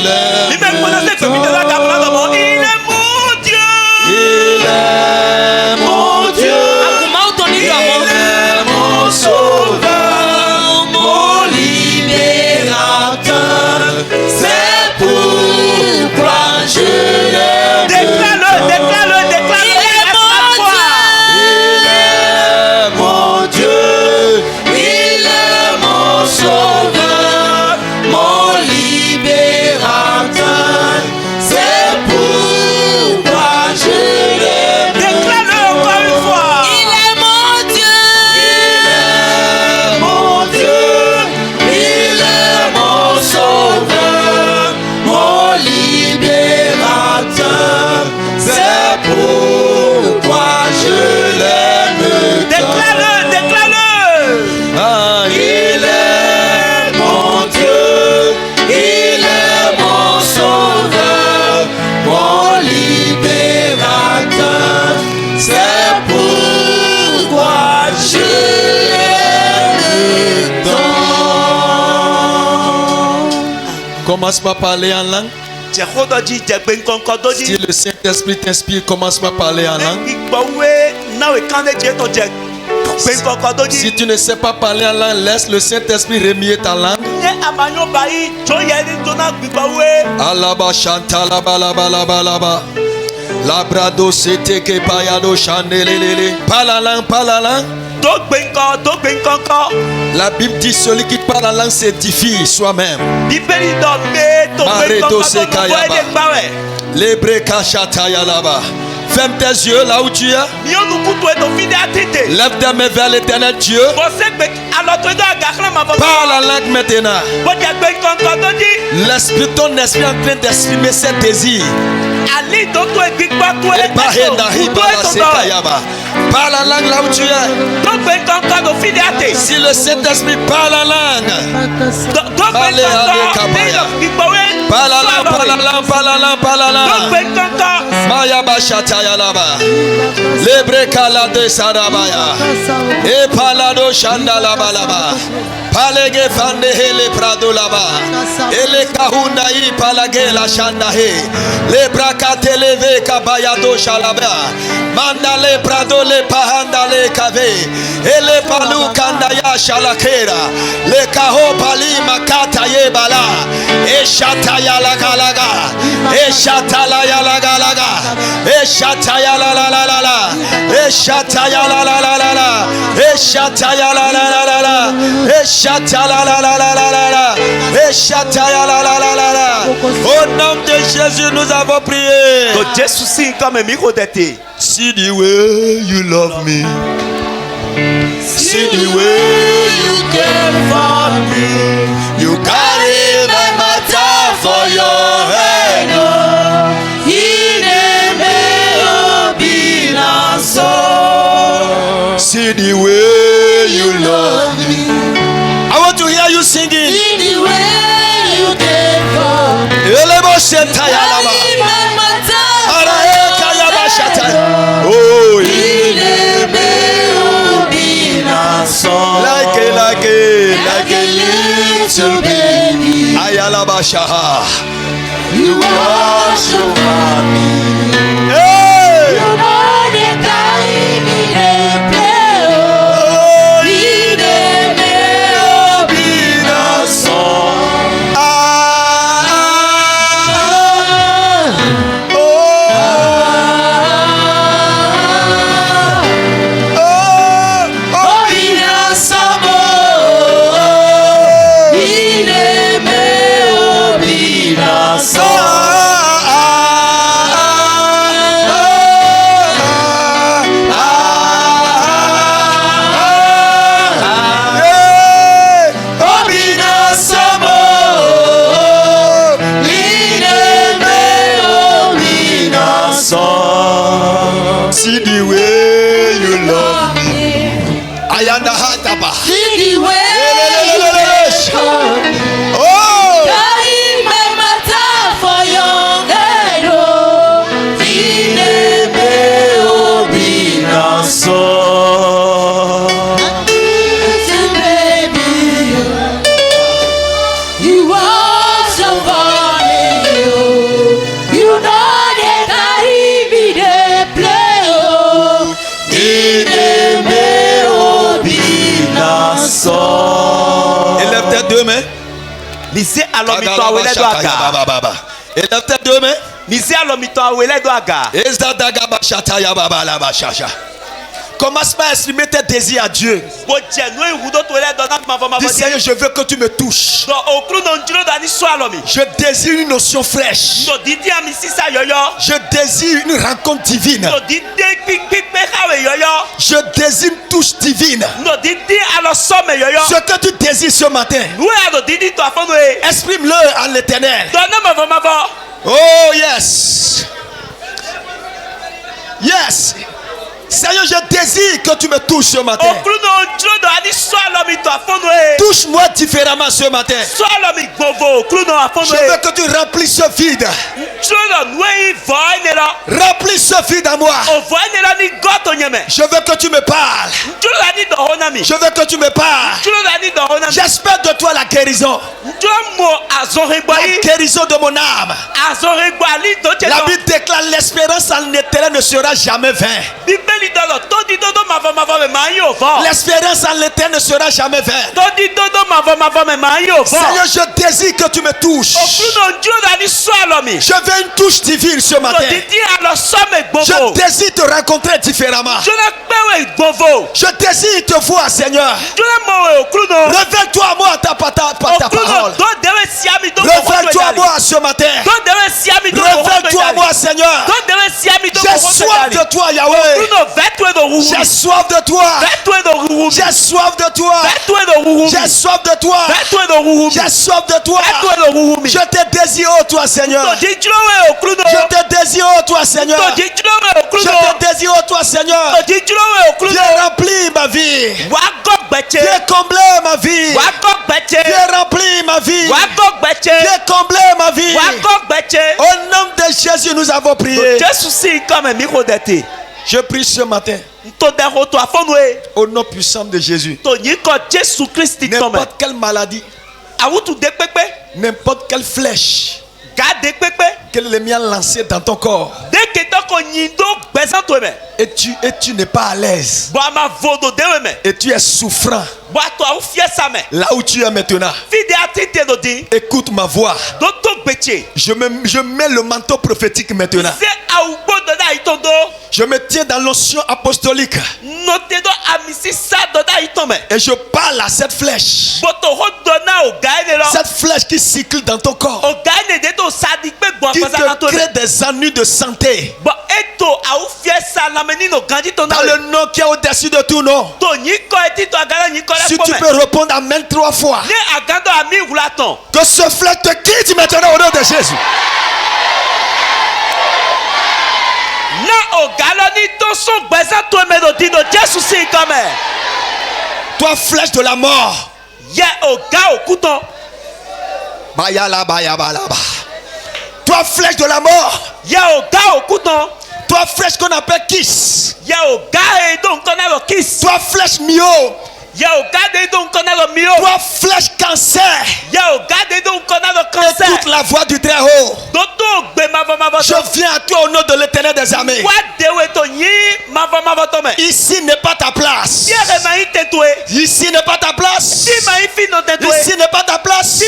l'aime. Il est mon Dieu. Il est mon Dieu. Il est mon sauveur, mon libérateur. C'est pourquoi je l'aime. Déclare-le. Commence par parler en langue. Si le Saint-Esprit t'inspire, commence par parler en langue. Si tu ne sais pas parler en langue, laisse le Saint-Esprit remuer ta langue. Alaba chanta laba laba laba laba. Labrado sete ke payado chandelele. Parle la langue. La Bible dit celui qui parle la langue s'édifie soi-même. Maredo se kayaba. Lebre kachata yalaba. Ferme tes yeux là où tu es. Lève tes mains vers l'éternel Dieu. Parle la langue maintenant. L'esprit, ton esprit est en train d'exprimer ses désirs. Parle la langue là où tu es. Si le Saint-Esprit parle la langue, parle la langue. Maya bashata yalaba. Lebre kala de sarabaya. E palado shanda laba laba. Palege fande hele prado laba. Ele kahunda i palage la shanda he. Le brakate leve kabayado shalaba. Mandale prado le pahanda le kave. Ele palu kanda ya shalakera. Le kaho pali makata ye bala. E shata yala galaga. E shata la yala galaga. E shata yala la la la la. E shata yala la la la la. E shata yala la la la la. E shata la la la la la la. E shata yala la la la la. Au nom de Jésus nous avons prié. See the way you love me. See the way you care for me. You carry my matter for your head. See the way you love me. I want to hear you singing. See the way you care for me. Oh, like a little baby. Ayalabashaha. You wash over me. Hey. You know the time in the play. Oh, in the melody song. Mise alomito awele do aga. Élève tes deux mains. Mise alomito awele do aga. Commence pas à exprimer tes désirs à Dieu. Dis Seigneur, je veux que tu me touches. Je désire une notion fraîche. Je désire une rencontre divine. Je désire une touche divine. Ce que tu désires ce matin, exprime-le à l'Éternel. Oh yes. Yes. Seigneur, je désire que tu me touches ce matin. Touche-moi différemment ce matin. Je veux que tu remplisses ce vide. Remplis ce vide à moi. Je veux que tu me parles. Je veux que tu me parles. J'espère de toi la guérison. La guérison de mon âme. La Bible déclare l'espérance en l'Éternel ne sera jamais vaine. L'espérance en l'Éternel ne sera jamais vaine. Seigneur, je désire que tu me touches. Je veux une touche divine ce matin. Je désire te rencontrer différemment. Je désire te voir, Seigneur. Révèle-toi à moi par ta parole. Révèle-toi à moi ce matin. Révèle-toi à moi, Seigneur. J'ai soif de toi, Yahweh. J'ai soif de toi. J'ai soif de toi. J'ai soif de toi. J'ai soif de toi. Je te désire, oh toi, Seigneur. Je te désire, oh toi, Seigneur. Je te désire, oh toi, Seigneur. Viens remplir ma vie. Viens combler ma vie. Viens remplir ma vie. Viens combler ma vie. Au nom de Jésus, nous avons prié. Je prie ce matin au nom puissant de Jésus. N'importe quelle maladie, n'importe quelle flèche que l'ennemi a lancée dans ton corps, et tu n'es pas à l'aise, et tu es souffrant là où tu es maintenant, écoute ma voix. Je mets le manteau prophétique maintenant. Je me tiens dans l'onction apostolique et je parle à cette flèche. Cette flèche qui cycle dans ton corps, qui te crée des ennuis de santé. Dans le nom qui est au-dessus de tout nom. Si tu peux répondre amen 3 fois, que ce flèche te quitte maintenant au nom de Jésus. Toi flèche de la mort, toi flèche de la mort, toi flèche qu'on appelle kiss, toi flèche mio, toi flèche cancer, écoute la voix du très haut. Je viens à toi au nom de l'Éternel des armées. Ici n'est pas ta place. Ici n'est pas ta place. Ici n'est pas ta place.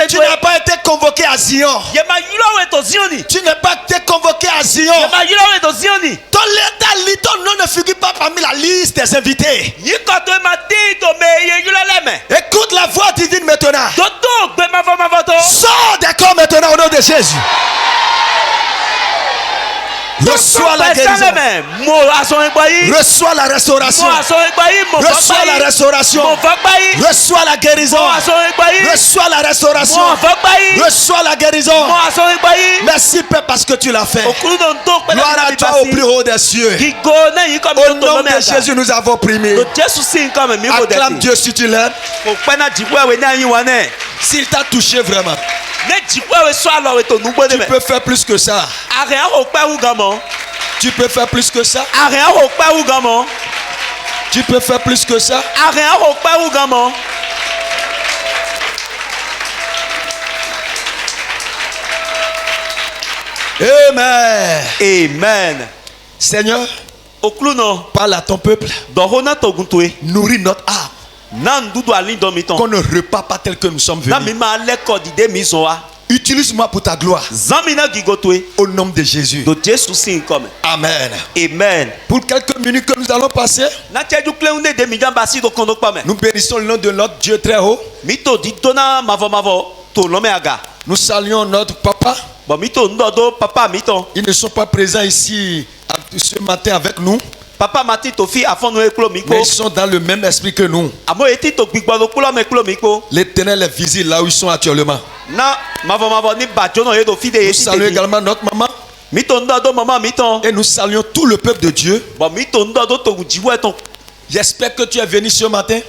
Tu n'as pas été convoqué à Zion. Tu n'as pas été convoqué à Zion. Ton nom ne figure pas parmi la liste des invités. Écoute la voix divine maintenant. Sors des corps maintenant au nom de Jésus. Reçois la guérison. Reçois la restauration. Reçois la restauration. Reçois la guérison. Reçois la restauration. Reçois la guérison. Merci Père parce que tu l'as fait. Gloire à toi au plus haut des cieux. Au nom de Jésus nous avons prié. Acclame Dieu si tu l'aimes. S'il t'a touché vraiment, tu peux faire plus que ça. Tu peux faire plus que ça. Tu peux faire plus que ça. Amen. Amen. Seigneur, parle à ton peuple. Nourris notre âme. Nan dudu ali do miton. qu'on ne repart pas tel que nous sommes Na mi venus. ma le ko dide mi so wa. Utilise-moi pour ta gloire. Zamina gigotwe. Au nom de Jésus. Do Jésus sin comme. Amen. Amen. Pour quelques minutes que nous allons passer, Na tcheju kleunde de mi jamba si do kondo pa me. nous bénissons le nom de notre Dieu très haut. Mito di dona mavo to lome aga. Nous saluons notre papa. Bon mito ndo do papa mito. Ils ne sont pas présents ici ce matin avec nous, Papa mati to fi afon no eklo miko. mais ils sont dans le même esprit que nous. Amo eti to gbigbo do kulo me eklo miko. L'Éternel les visite là où ils sont actuellement. Na mavo ni bajo no yedo fi de Nous yeti saluons te. également notre maman Mito ndo do mama mito. et nous saluons tout le peuple de Dieu. Bon mito ndo do to jiwo ton. J'espère que tu es venu ce matin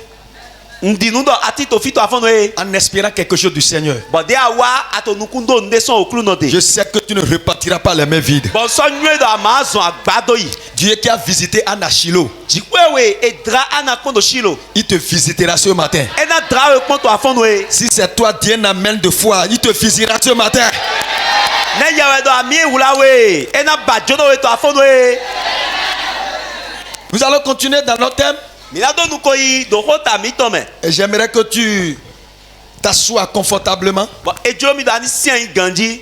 Ndi ndo ati to fi to afon no e. en espérant quelque chose du Seigneur. Bon de awa ato nukundo nde son oklu no de. Je sais que tu ne repartiras pas les mains vides. Bon so nwe do amazon agbado yi. Dieu qui a visité Anna Shiloh, Jikwewe e dra ana kondo shilo. il te visitera ce matin. Ena dra e ponto afon no e. Si c'est toi, Dieu n'amène de foi, il te visitera ce matin. Ne yawe do ami wula we. Ena bajo no e to afon no e. Nous allons continuer dans notre thème. Mina do nuko yi do hota mito me. Et j'aimerais que tu t'assoies confortablement. Bon ejo mi do ani sien yi ganji.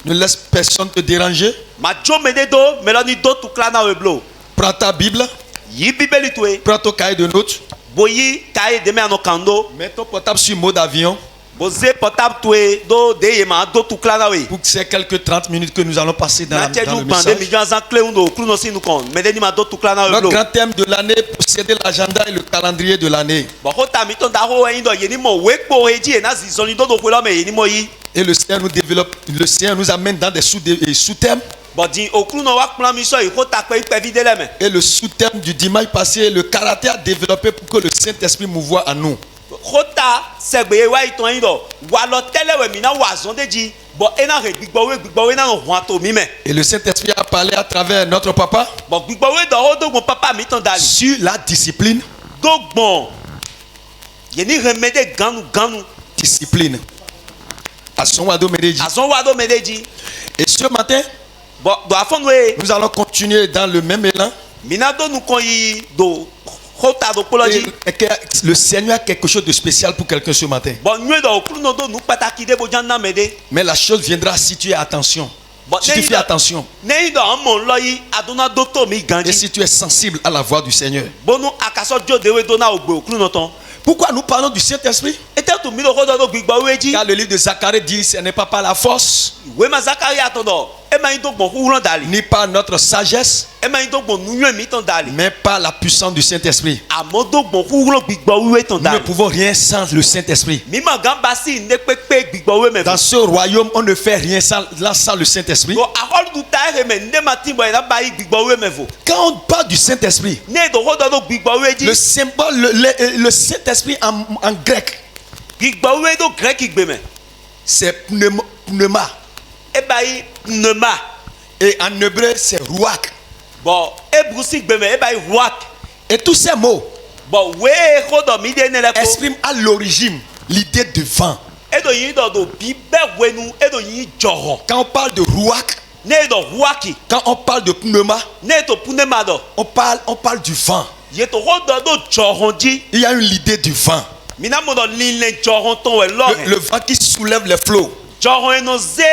Ne laisse personne te déranger. Ma jo me de do meloni do tukla na we blo. Prends ta Bible, Yi bibeli to e. prends ton cahier de notes, Boyi kaye de me ano kando. mets ton portable sur mode avion Boze portable to e do de ye ma do tukla na we. pour que ces quelques 30 minutes que nous allons passer dans, Na dans cheju le bande mi message. jo azan kle undo oklu no si nu kon. Me de ni ma do tukla na we Notre blo. grand thème de l'année, posséder l'agenda et le calendrier de l'année. Bon hota mito da ho e ndo ye ni mo we kpo e ji e na zizoni do do kwelo me ye ni mo yi. Et le Seigneur nous développe, le Seigneur nous amène dans des sous-thèmes. Bon di oklu no wa plan mi so yi hota pe ipe videle me. Et le sous-thème du dimanche passé, le caractère développé pour que le Saint-Esprit mouvoie en nous. Hota segbe wa iton yin do. Wa lo tele we mi na wa zon de ji. Bon ena re gbigbo we na no hwan to mi me. Et le Saint-Esprit a parlé à travers notre papa Bon gbigbo we do ho do gon papa mi ton dali. sur la discipline. Dogbon ye ni remede ganu Discipline. À son wado Medeji. azon wa do medeji Et ce matin, bon do afon we nous allons continuer dans le même élan. mina do nu kon yi do hota do poloji Et que le Seigneur a quelque chose de spécial pour quelqu'un ce matin. bon nwe do okru no do nu pataki de bojan na mede Mais la chose viendra si tu es attention. bon Si tu fais attention. ne do amon lo yi aduna do to mi Et ganji si tu es sensible à la voix du Seigneur. bonu akaso jo de we do na ogbe okru no ton Pourquoi nous parlons du Saint-Esprit? ete to mi do ho do gbigbo we ji Car le livre de Zacharie dit ce n'est pas par la force, we ma zakaria ton do e ma yin do gbon huron dali ni par notre sagesse, e ma yin do gbon nu mi ton dali mais par la puissance du Saint-Esprit. amo do gbon huron gbigbo we ton Nous ne dali pouvons rien sans le Saint-Esprit. mi ma gamba si ne pepe gbigbo we me Dans ce royaume, on ne fait rien sans le Saint-Esprit. go aholu du ta he me nde ma timbo ina ba yi gbigbo we me vo Quand on parle du Saint-Esprit, ne do ho do gbigbo we ji le symbole, le Saint-Esprit en grec, gbigbo we do grek igbe me c'est pneuma. e ba yi pneuma Et en hébreu, c'est ruach. bon e brusi igbe me e ba yi ruak Et tous ces mots bon we ho do mi de ne le ko expriment à l'origine l'idée de vent. e do yin do bi be we nu e do yin joho Quand on parle de ruach, ne do ruaki quand on parle de pneuma, ne to pneuma do on parle du vent. ye to ho do joho ji Il y a une idée du vent. mina mo do linle joho ton we lo Le vent qui soulève les flots. joho eno ze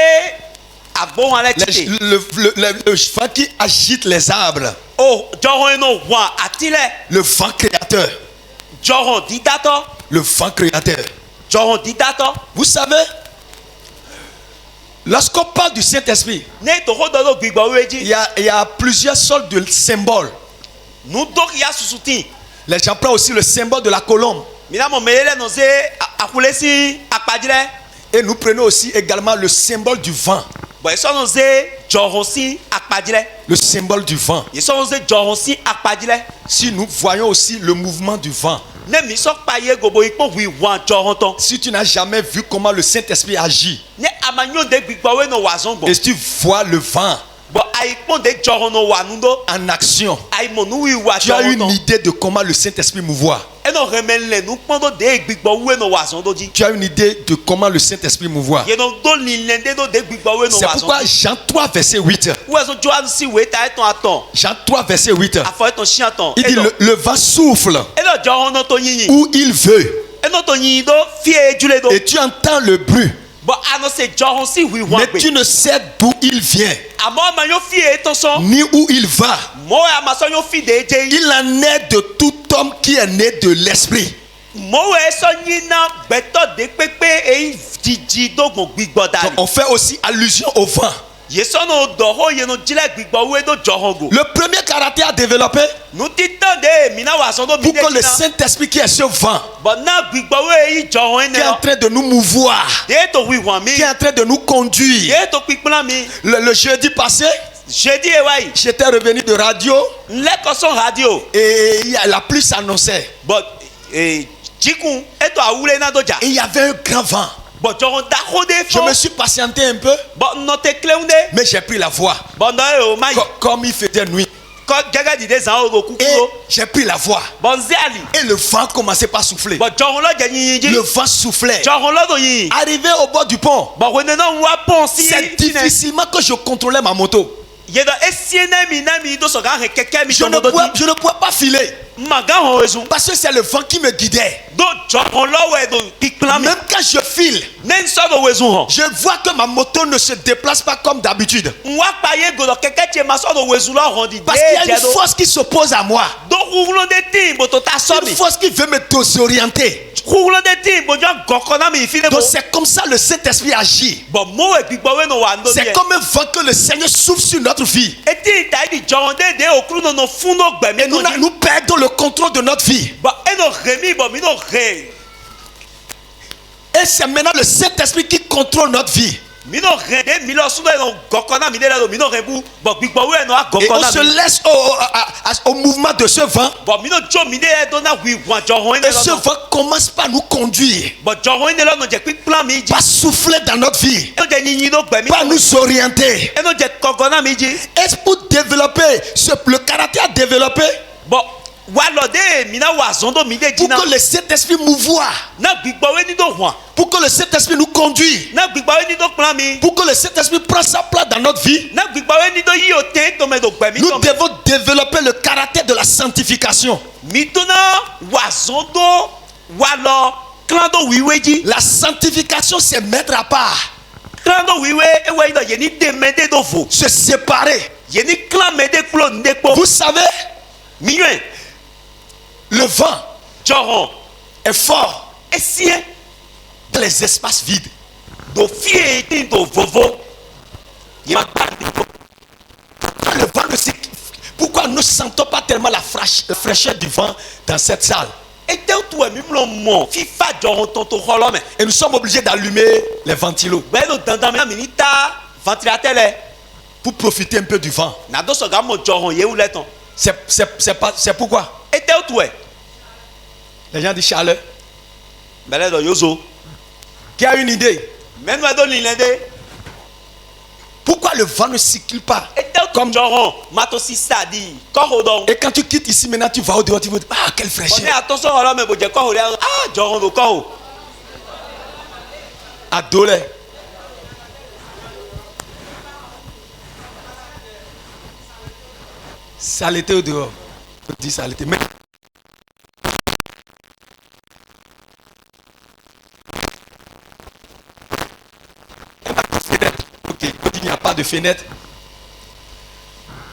agbo han le tete Le vent qui agite les arbres. o joho eno wa atile Le vent créateur. joho didato Le vent créateur. joho didato Vous savez, lorsqu'on parle du Saint-Esprit, ne to ho do gbigbo we ji il y a plusieurs sortes de symboles. nu do ya susutin Les gens prennent aussi le symbole de la colombe. mina mo mele no ze akule si apadire Et nous prenons aussi également le symbole du vent. bo eso no ze joho si apadire Le symbole du vent. yeso no ze joho si apadire Si nous voyons aussi le mouvement du vent. ne mi so pa ye gobo ipo wi wan joho ton Si tu n'as jamais vu comment le Saint-Esprit agit, ne amanyo de gbigbo we no wa zongo et si tu vois le vent bo ai pon de joho no wa nundo en action, ai mo nu wi wa tu as joho une ton idée de comment le Saint-Esprit mouvoit. eno eno remele nu kpondo de gbigbo we no wazon doji. Tu as une idée de comment le Saint-Esprit mouvoir. Ye no do lilende do de gbigbo we no C'est wazon. pourquoi Jean 3 verset 8. Ou eso Joan si we ta eton aton. Jean 3 verset 8. Afo eton shi aton. Il dit le vent souffle Eno jo no to yin. où il veut Eno to yin do fie ejule do. et tu entends le bruit, Bo ano se jo si wi wan mais pe. tu ne sais d'où il vient Amo ma yo fie eton so. ni où il va. Mo ya ma so yo fi de je. Il en est de tout homme qui est né de l'esprit. Mo we so yin na beto de pepe e jiji dogun gbigbo Donc, dali. on fait aussi allusion au vent. Yeso no do ho ye no jile gbigbo we do jo hongo. Le premier caractère à développer Nu titan de mina wazon do mi pour de que le jina. Saint-Esprit qui est ce vent, Bo na gbigbo we yi jo hon qui est en ene. train de nous mouvoir, De to wi wan mi. qui est en train de nous conduire. De to piplan mi. Le jeudi passé, Jeudi e wa yi. j'étais revenu de radio Nleko son radio. et la pluie s'annonçait. But jikun eto awure na doja. Et il y avait un grand vent. But joron da hode Je fo. me suis patienté un peu, But no te kleunde. mais j'ai pris la voie. But no e o mai. Comme il faisait nuit. Ko gaga di de zan o go Et kukuro. j'ai pris la voie. But zeali. Et le vent commençait par souffler. But joron lo je yin Le yin. vent soufflait. Joron lo do yin. Arrivé au bord du pont, But when no wa pon si. c'est difficilement que je contrôlais ma moto. Ye do esiene mi na mi do so ga he keke mi Je to ne mo do pouvais, di. je ne pouvais pas filer. Maga ho ezu. Parce que c'est le vent qui me guidait. Do joron lo we do piklan mi. Même quand je file, Nen so do wezu ho. je vois que ma moto ne se déplace pas comme d'habitude. Nwa pa ye go do keke che ma so do wezu lo ho di. Parce qu'il y a une force qui s'oppose à moi. Do kukulo de tin bo to ta so mi. Une force qui veut me désorienter. Kukulo de tin bo jo goko na mi fi ne bo. Donc c'est comme ça le Saint-Esprit agit. Bon mo e gbigbo we no wa ndo C'est mi. comme un vent que le Seigneur souffle sur notre vie. Eti ta di joron de okru no no fun no gbemi Et nous, no di. nous perdons le contrôle de notre vie. Bon e no remi bo mi no re. Et c'est maintenant le Saint-Esprit qui contrôle notre vie. Mi no re de mi lo sun do no goko na mi de la do mi no re bu. Bon gbigbo we no a Et goko on na se mi. laisse au mouvement de ce vent. Bon mi no jo mi de do na wi wan joron Et ne ce lo. vent commence par nous conduire, Bon joron ne lo no je piklan mi ji. par souffler dans notre vie, E no je yin no gbemi. par nous orienter. E no je kogo na mi ji. Est-ce pour développer le caractère développé, Bon wa lo de mi na wa zon do mi de pour jina. que le Saint-Esprit mouvoie, Na gbigbo we ni do hwan. pour que le Saint-Esprit nous conduise, Na gbigbo we ni do plan mi. pour que le Saint-Esprit prenne sa place dans notre vie. Na gbigbo we ni do yi o ten to me do gbemi Nous to me. devons développer le caractère de la sanctification. Mi do na wa zon do wa lo klan do wiwe ji. La sanctification, c'est mettre à part, Klan do wiwe e we do ye ni de me de do fo. se séparer. Ye ni klan me de klo nde po. Vous savez, Mi yuen le vent joron est fort esien dans les espaces vides. do fie tin do vovo. Ye ma pa ni ko. Le vent ne s'est- Pourquoi nous ne sentons pas tellement la fraîcheur du vent dans cette salle? E te tu e mi mlo mo fi fa joron ton to holo me. Et nous sommes obligés d'allumer les ventilos Be no dandan me na mi ni ta ventilateur le. pour profiter un peu du vent. Na do so ga mo joron ye u le ton. C'est pourquoi E te tu e les gens disent chaleur. Bele do yozo. Qui a une idée? Menu do ni lende. Pourquoi le vent ne circule pas? E te comme joron mato si sadi. Ko ho don. Et quand tu quittes ici, maintenant tu vas au dehors, tu vas dire, ah, quelle On est fraîcheur. attention holo me bo je ko ho le. Ah joron do ko ho. À Dolé. Ça l'était au dehors. Je dis ça l'était. Mais ok, on dit qu'il n'y a pas de fenêtre.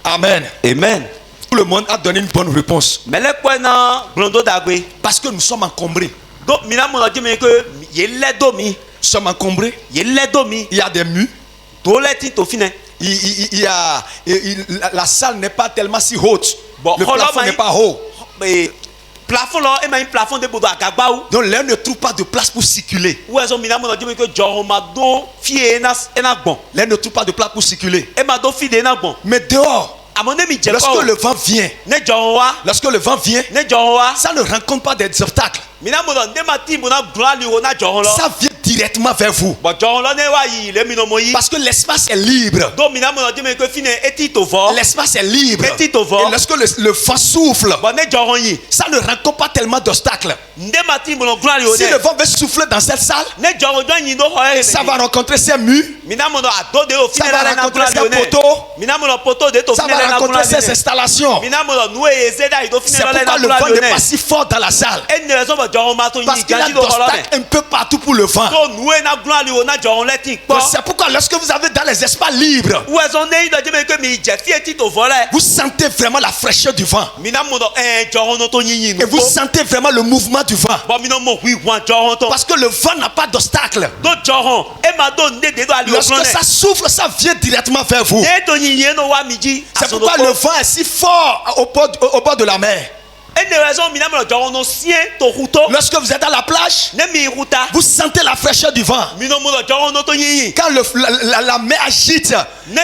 Amen. Amen. Tout le monde a donné une bonne réponse. Mele ko na glondo dagbe. Parce que nous sommes encombrés. Do mina mo di me ko ye le do mi. Nous sommes encombrés. Ye le do mi. Il y a des murs. Do le ti to fine. La salle n'est pas tellement si haute. Bon, Le plafond n'est pas haut. E plafond lo e ma un plafond de bodo agagba ou. Donc l'un ne trouve pas de place pour circuler. Ou eso mina mo di me ko joron ma do fie na gbon. L'un ne trouve pas de place pour circuler. E ma do fi de na gbon. Mais dehors, Amone mi je lorsque ko. le vent vient, Ne joron wa. lorsque le vent vient, Ne joron wa. ça ne rencontre pas des obstacles. Mina mo do nde ma ti mo na bra li wo na joron lo. Ça vient directement vers vous. bɔn jɔn lɔ ne wa yi le mi no mo yi. Parce que l'espace est libre. do mina mo di me ko fine eti to fɔ. L'espace est libre. Eti to fɔ. Et lorsque le vent souffle, bɔn ne jɔn yi. ça ne rencontre pas tellement d'obstacles. nde ma ti mo glan li o Si ne. le vent veut souffler dans cette salle, ne jɔn jɔn yi do xɔ ye. ça va rencontrer ces murs, mina mo a do de o ça fine va la na rencontrer glan li o ces ne. poteaux, mina mo poto de to ça fine va la na rencontrer glan li ces o ne. installations. mina mo nu e ze da yi do fine C'est la pourquoi na le glan vent li o n'est ne. pas si fort dans la salle. e ne raison bɔ jɔn ma to yi Parce qu'il y a ganji do xɔ lɔ d'obstacles un peu partout pour le vent. to nu e na glan li o na jɔn lɛ ti kpɔ. C'est pourquoi lorsque vous avez dans les espaces libres, ou ɛzɔn ne yi dɔ jɛmɛ ko mi jɛ fie ti to fɔ lɛ. vous sentez vraiment la fraîcheur du vent. mina mo dɔ jɔn no to yin Et nu vous ko. sentez vraiment le mouvement du vent. bɔn mina mo hui wan jɔn to. Parce que le vent n'a pas d'obstacle. do jɔn e ma do ne de do ali o Lorsque glan ça nɛ. souffle, ça vient directement vers vous. ne to yin no wa mi ji. C'est pourquoi le vent est si fort au bord de la mer. e ne raison mina mo dɔ jɔn no siɛ to hu to. Lorsque vous êtes à la plage, ne mi hu ta. vous sentez la fraîcheur du vent. mina mo dɔ jɔn no to yin. Quand la mer agite ne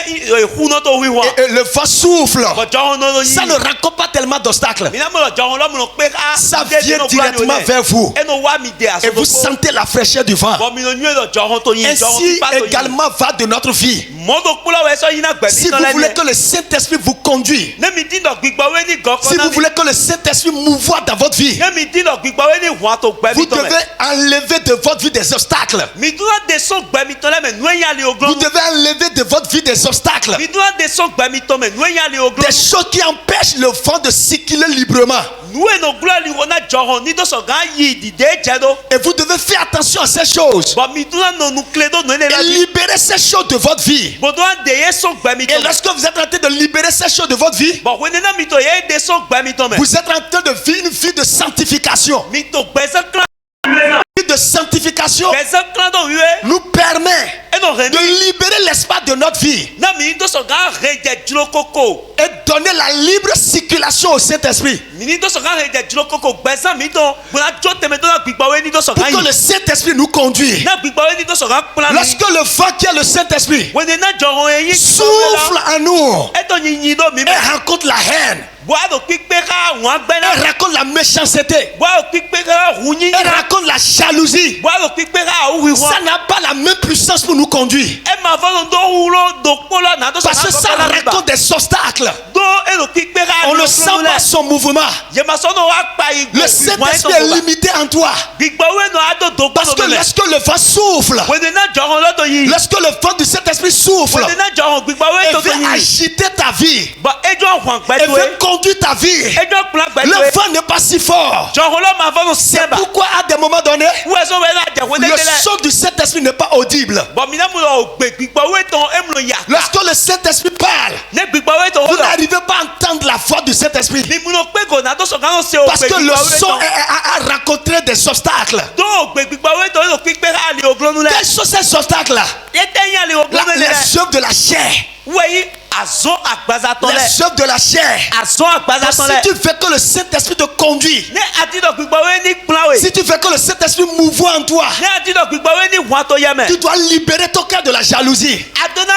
hu no to hui wan. et le vent souffle, bɔn jɔn no to ça yin. ne rencontre pas tellement d'obstacles. mina mo dɔ jɔn lɔ mo pe ka. Ça vient directement vers vous. e no wa mi de Et vous aso to ko. sentez la fraîcheur du vent. bɔn mina nyuie dɔ jɔn to yin. jɔn Ainsi ti pa to yin. également va de notre vie. mɔdo kpɔlɔ wɛ sɔ yin na Si gbɛbi vous tɔ voulez lɛ que le Saint-Esprit vous conduise, ne mi di dɔ gbigbɔ wɛ ni gɔkɔ si na vous mi. voulez que le Saint-Esprit mouvoie dans votre vie, ne mi di dɔ gbigbɔ wɛ ni huan to vous gbɛbi tɔ devez mɛ. enlever de votre vie des obstacles. mi duna de so gbɛmi tɔ lɛ mɛ nue nya li o Vous glɔn. devez enlever de votre vie des obstacles. mi duna de so gbɛmi tɔ mɛ nue nya li o Des glɔn. choses qui empêchent le vent de circuler librement. nue no gblɔ li wo na jɔ hɔn ni do sɔ gan yi dide dze do. Et vous devez faire attention à ces choses. bɔn mi duna no nu kile do nu ne la Et di. libérer ces choses de votre vie. bodua de ye so gbɛmi Et tɔ mɛ. lorsque vous êtes en train de libérer ces choses de votre vie, bɔn wene na mi to ye de so gbɛmi tɔ mɛ. vous êtes en train de vivre une vie de sanctification. mi to gbɛsɛ klan. Une vie de sanctification gbɛsɛ klan do wiwe. nous permet e no remi. de libérer l'espace de notre vie na mi do sɔ gan he dze dzulo koko. et donner la libre circulation au Saint-Esprit. mi ni do sɔ gan he dze dzulo koko gbɛsɛ mi do. bona tso tɛmɛ do na gbigbɔ wɛ ni do sɔ Pour gan que yi. le Saint-Esprit nous conduise. na gbigbɔ wɛ ni do sɔ gan kplan mi. Lorsque le vent qui est le Saint-Esprit wene na jɔ hɔn ye yi. souffle en nous eto nyinyi do mi et mɛ. rencontre la haine, bɔn a do kpikpe ka wɔn et gbɛna. rencontre la méchanceté, bɔn a do kpikpe ka hu nyinyi. et rencontre la jalousie, bɔn a do kpikpe ka hu ça wɔn. n'a pas la même puissance pour nous conduire. e ma fɔ no do wulo do kpɔlɔ na do sɔ Parce que ça gan kɔkɔ rencontre des obstacles. do e do kpikpe ka On ne sent pas son mouvement. yemasɔ no wa kpa yi Le Saint-Esprit est limité en toi. gbigbɔ wɛ no a do do Parce que kpɔlɔ mɛ. lorsque le vent souffle, wene na jɔ hɔn lɔ do yi. lorsque le vent du Saint-Esprit souffle, wene na jɔ hɔn gbigbɔ wɛ et to to veut yi. agiter ta vie, bɔn edzo hɔn et gbɛto ye. veut conduire ta vie, edzo kplan gbɛto le ye. vent n'est pas si fort. jɔ hɔn lɔ ma fɔ no sɛba. Pourquoi à des moments donnés, wɛsɔ wɛ na jɛ wene le tɛ lɛ. son du Saint-Esprit n'est pas audible? bɔn mina mu lɔ gbe gbigbɔ wɛ tɔn e mu lɔ ya. Lorsque le Saint-Esprit parle, ne gbigbɔ wɛ tɔn vous o lɔ. n'arrivez pas à entendre la voix du Saint-Esprit. mi mu lɔ kpe ko na do sɔ gan se o Parce gbe que le gbigbɔ wɛ son tɔn. a rencontré des obstacles. do o gbe gbigbɔ wɛ tɔn e do kpikpe ka ali o glɔnu lɛ. Quels sont ces obstacles-là? e tɛ yin ali o glɔnu lɛ. Les œuvres de la chair. wɛyi azɔn agbazatɔ lɛ. Les œuvres de la chair. azɔn agbazatɔ Si lɛ. tu veux que le Saint-Esprit te conduise, ne ati dɔ gbigbɔ wɛ ni kplan we. si tu veux que le Saint-Esprit mouvoie en toi, ne ati dɔ gbigbɔ wɛ ni huan to yɛ mɛ. tu dois libérer ton cœur de la jalousie. adona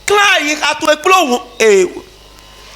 klan yi ka to ekplo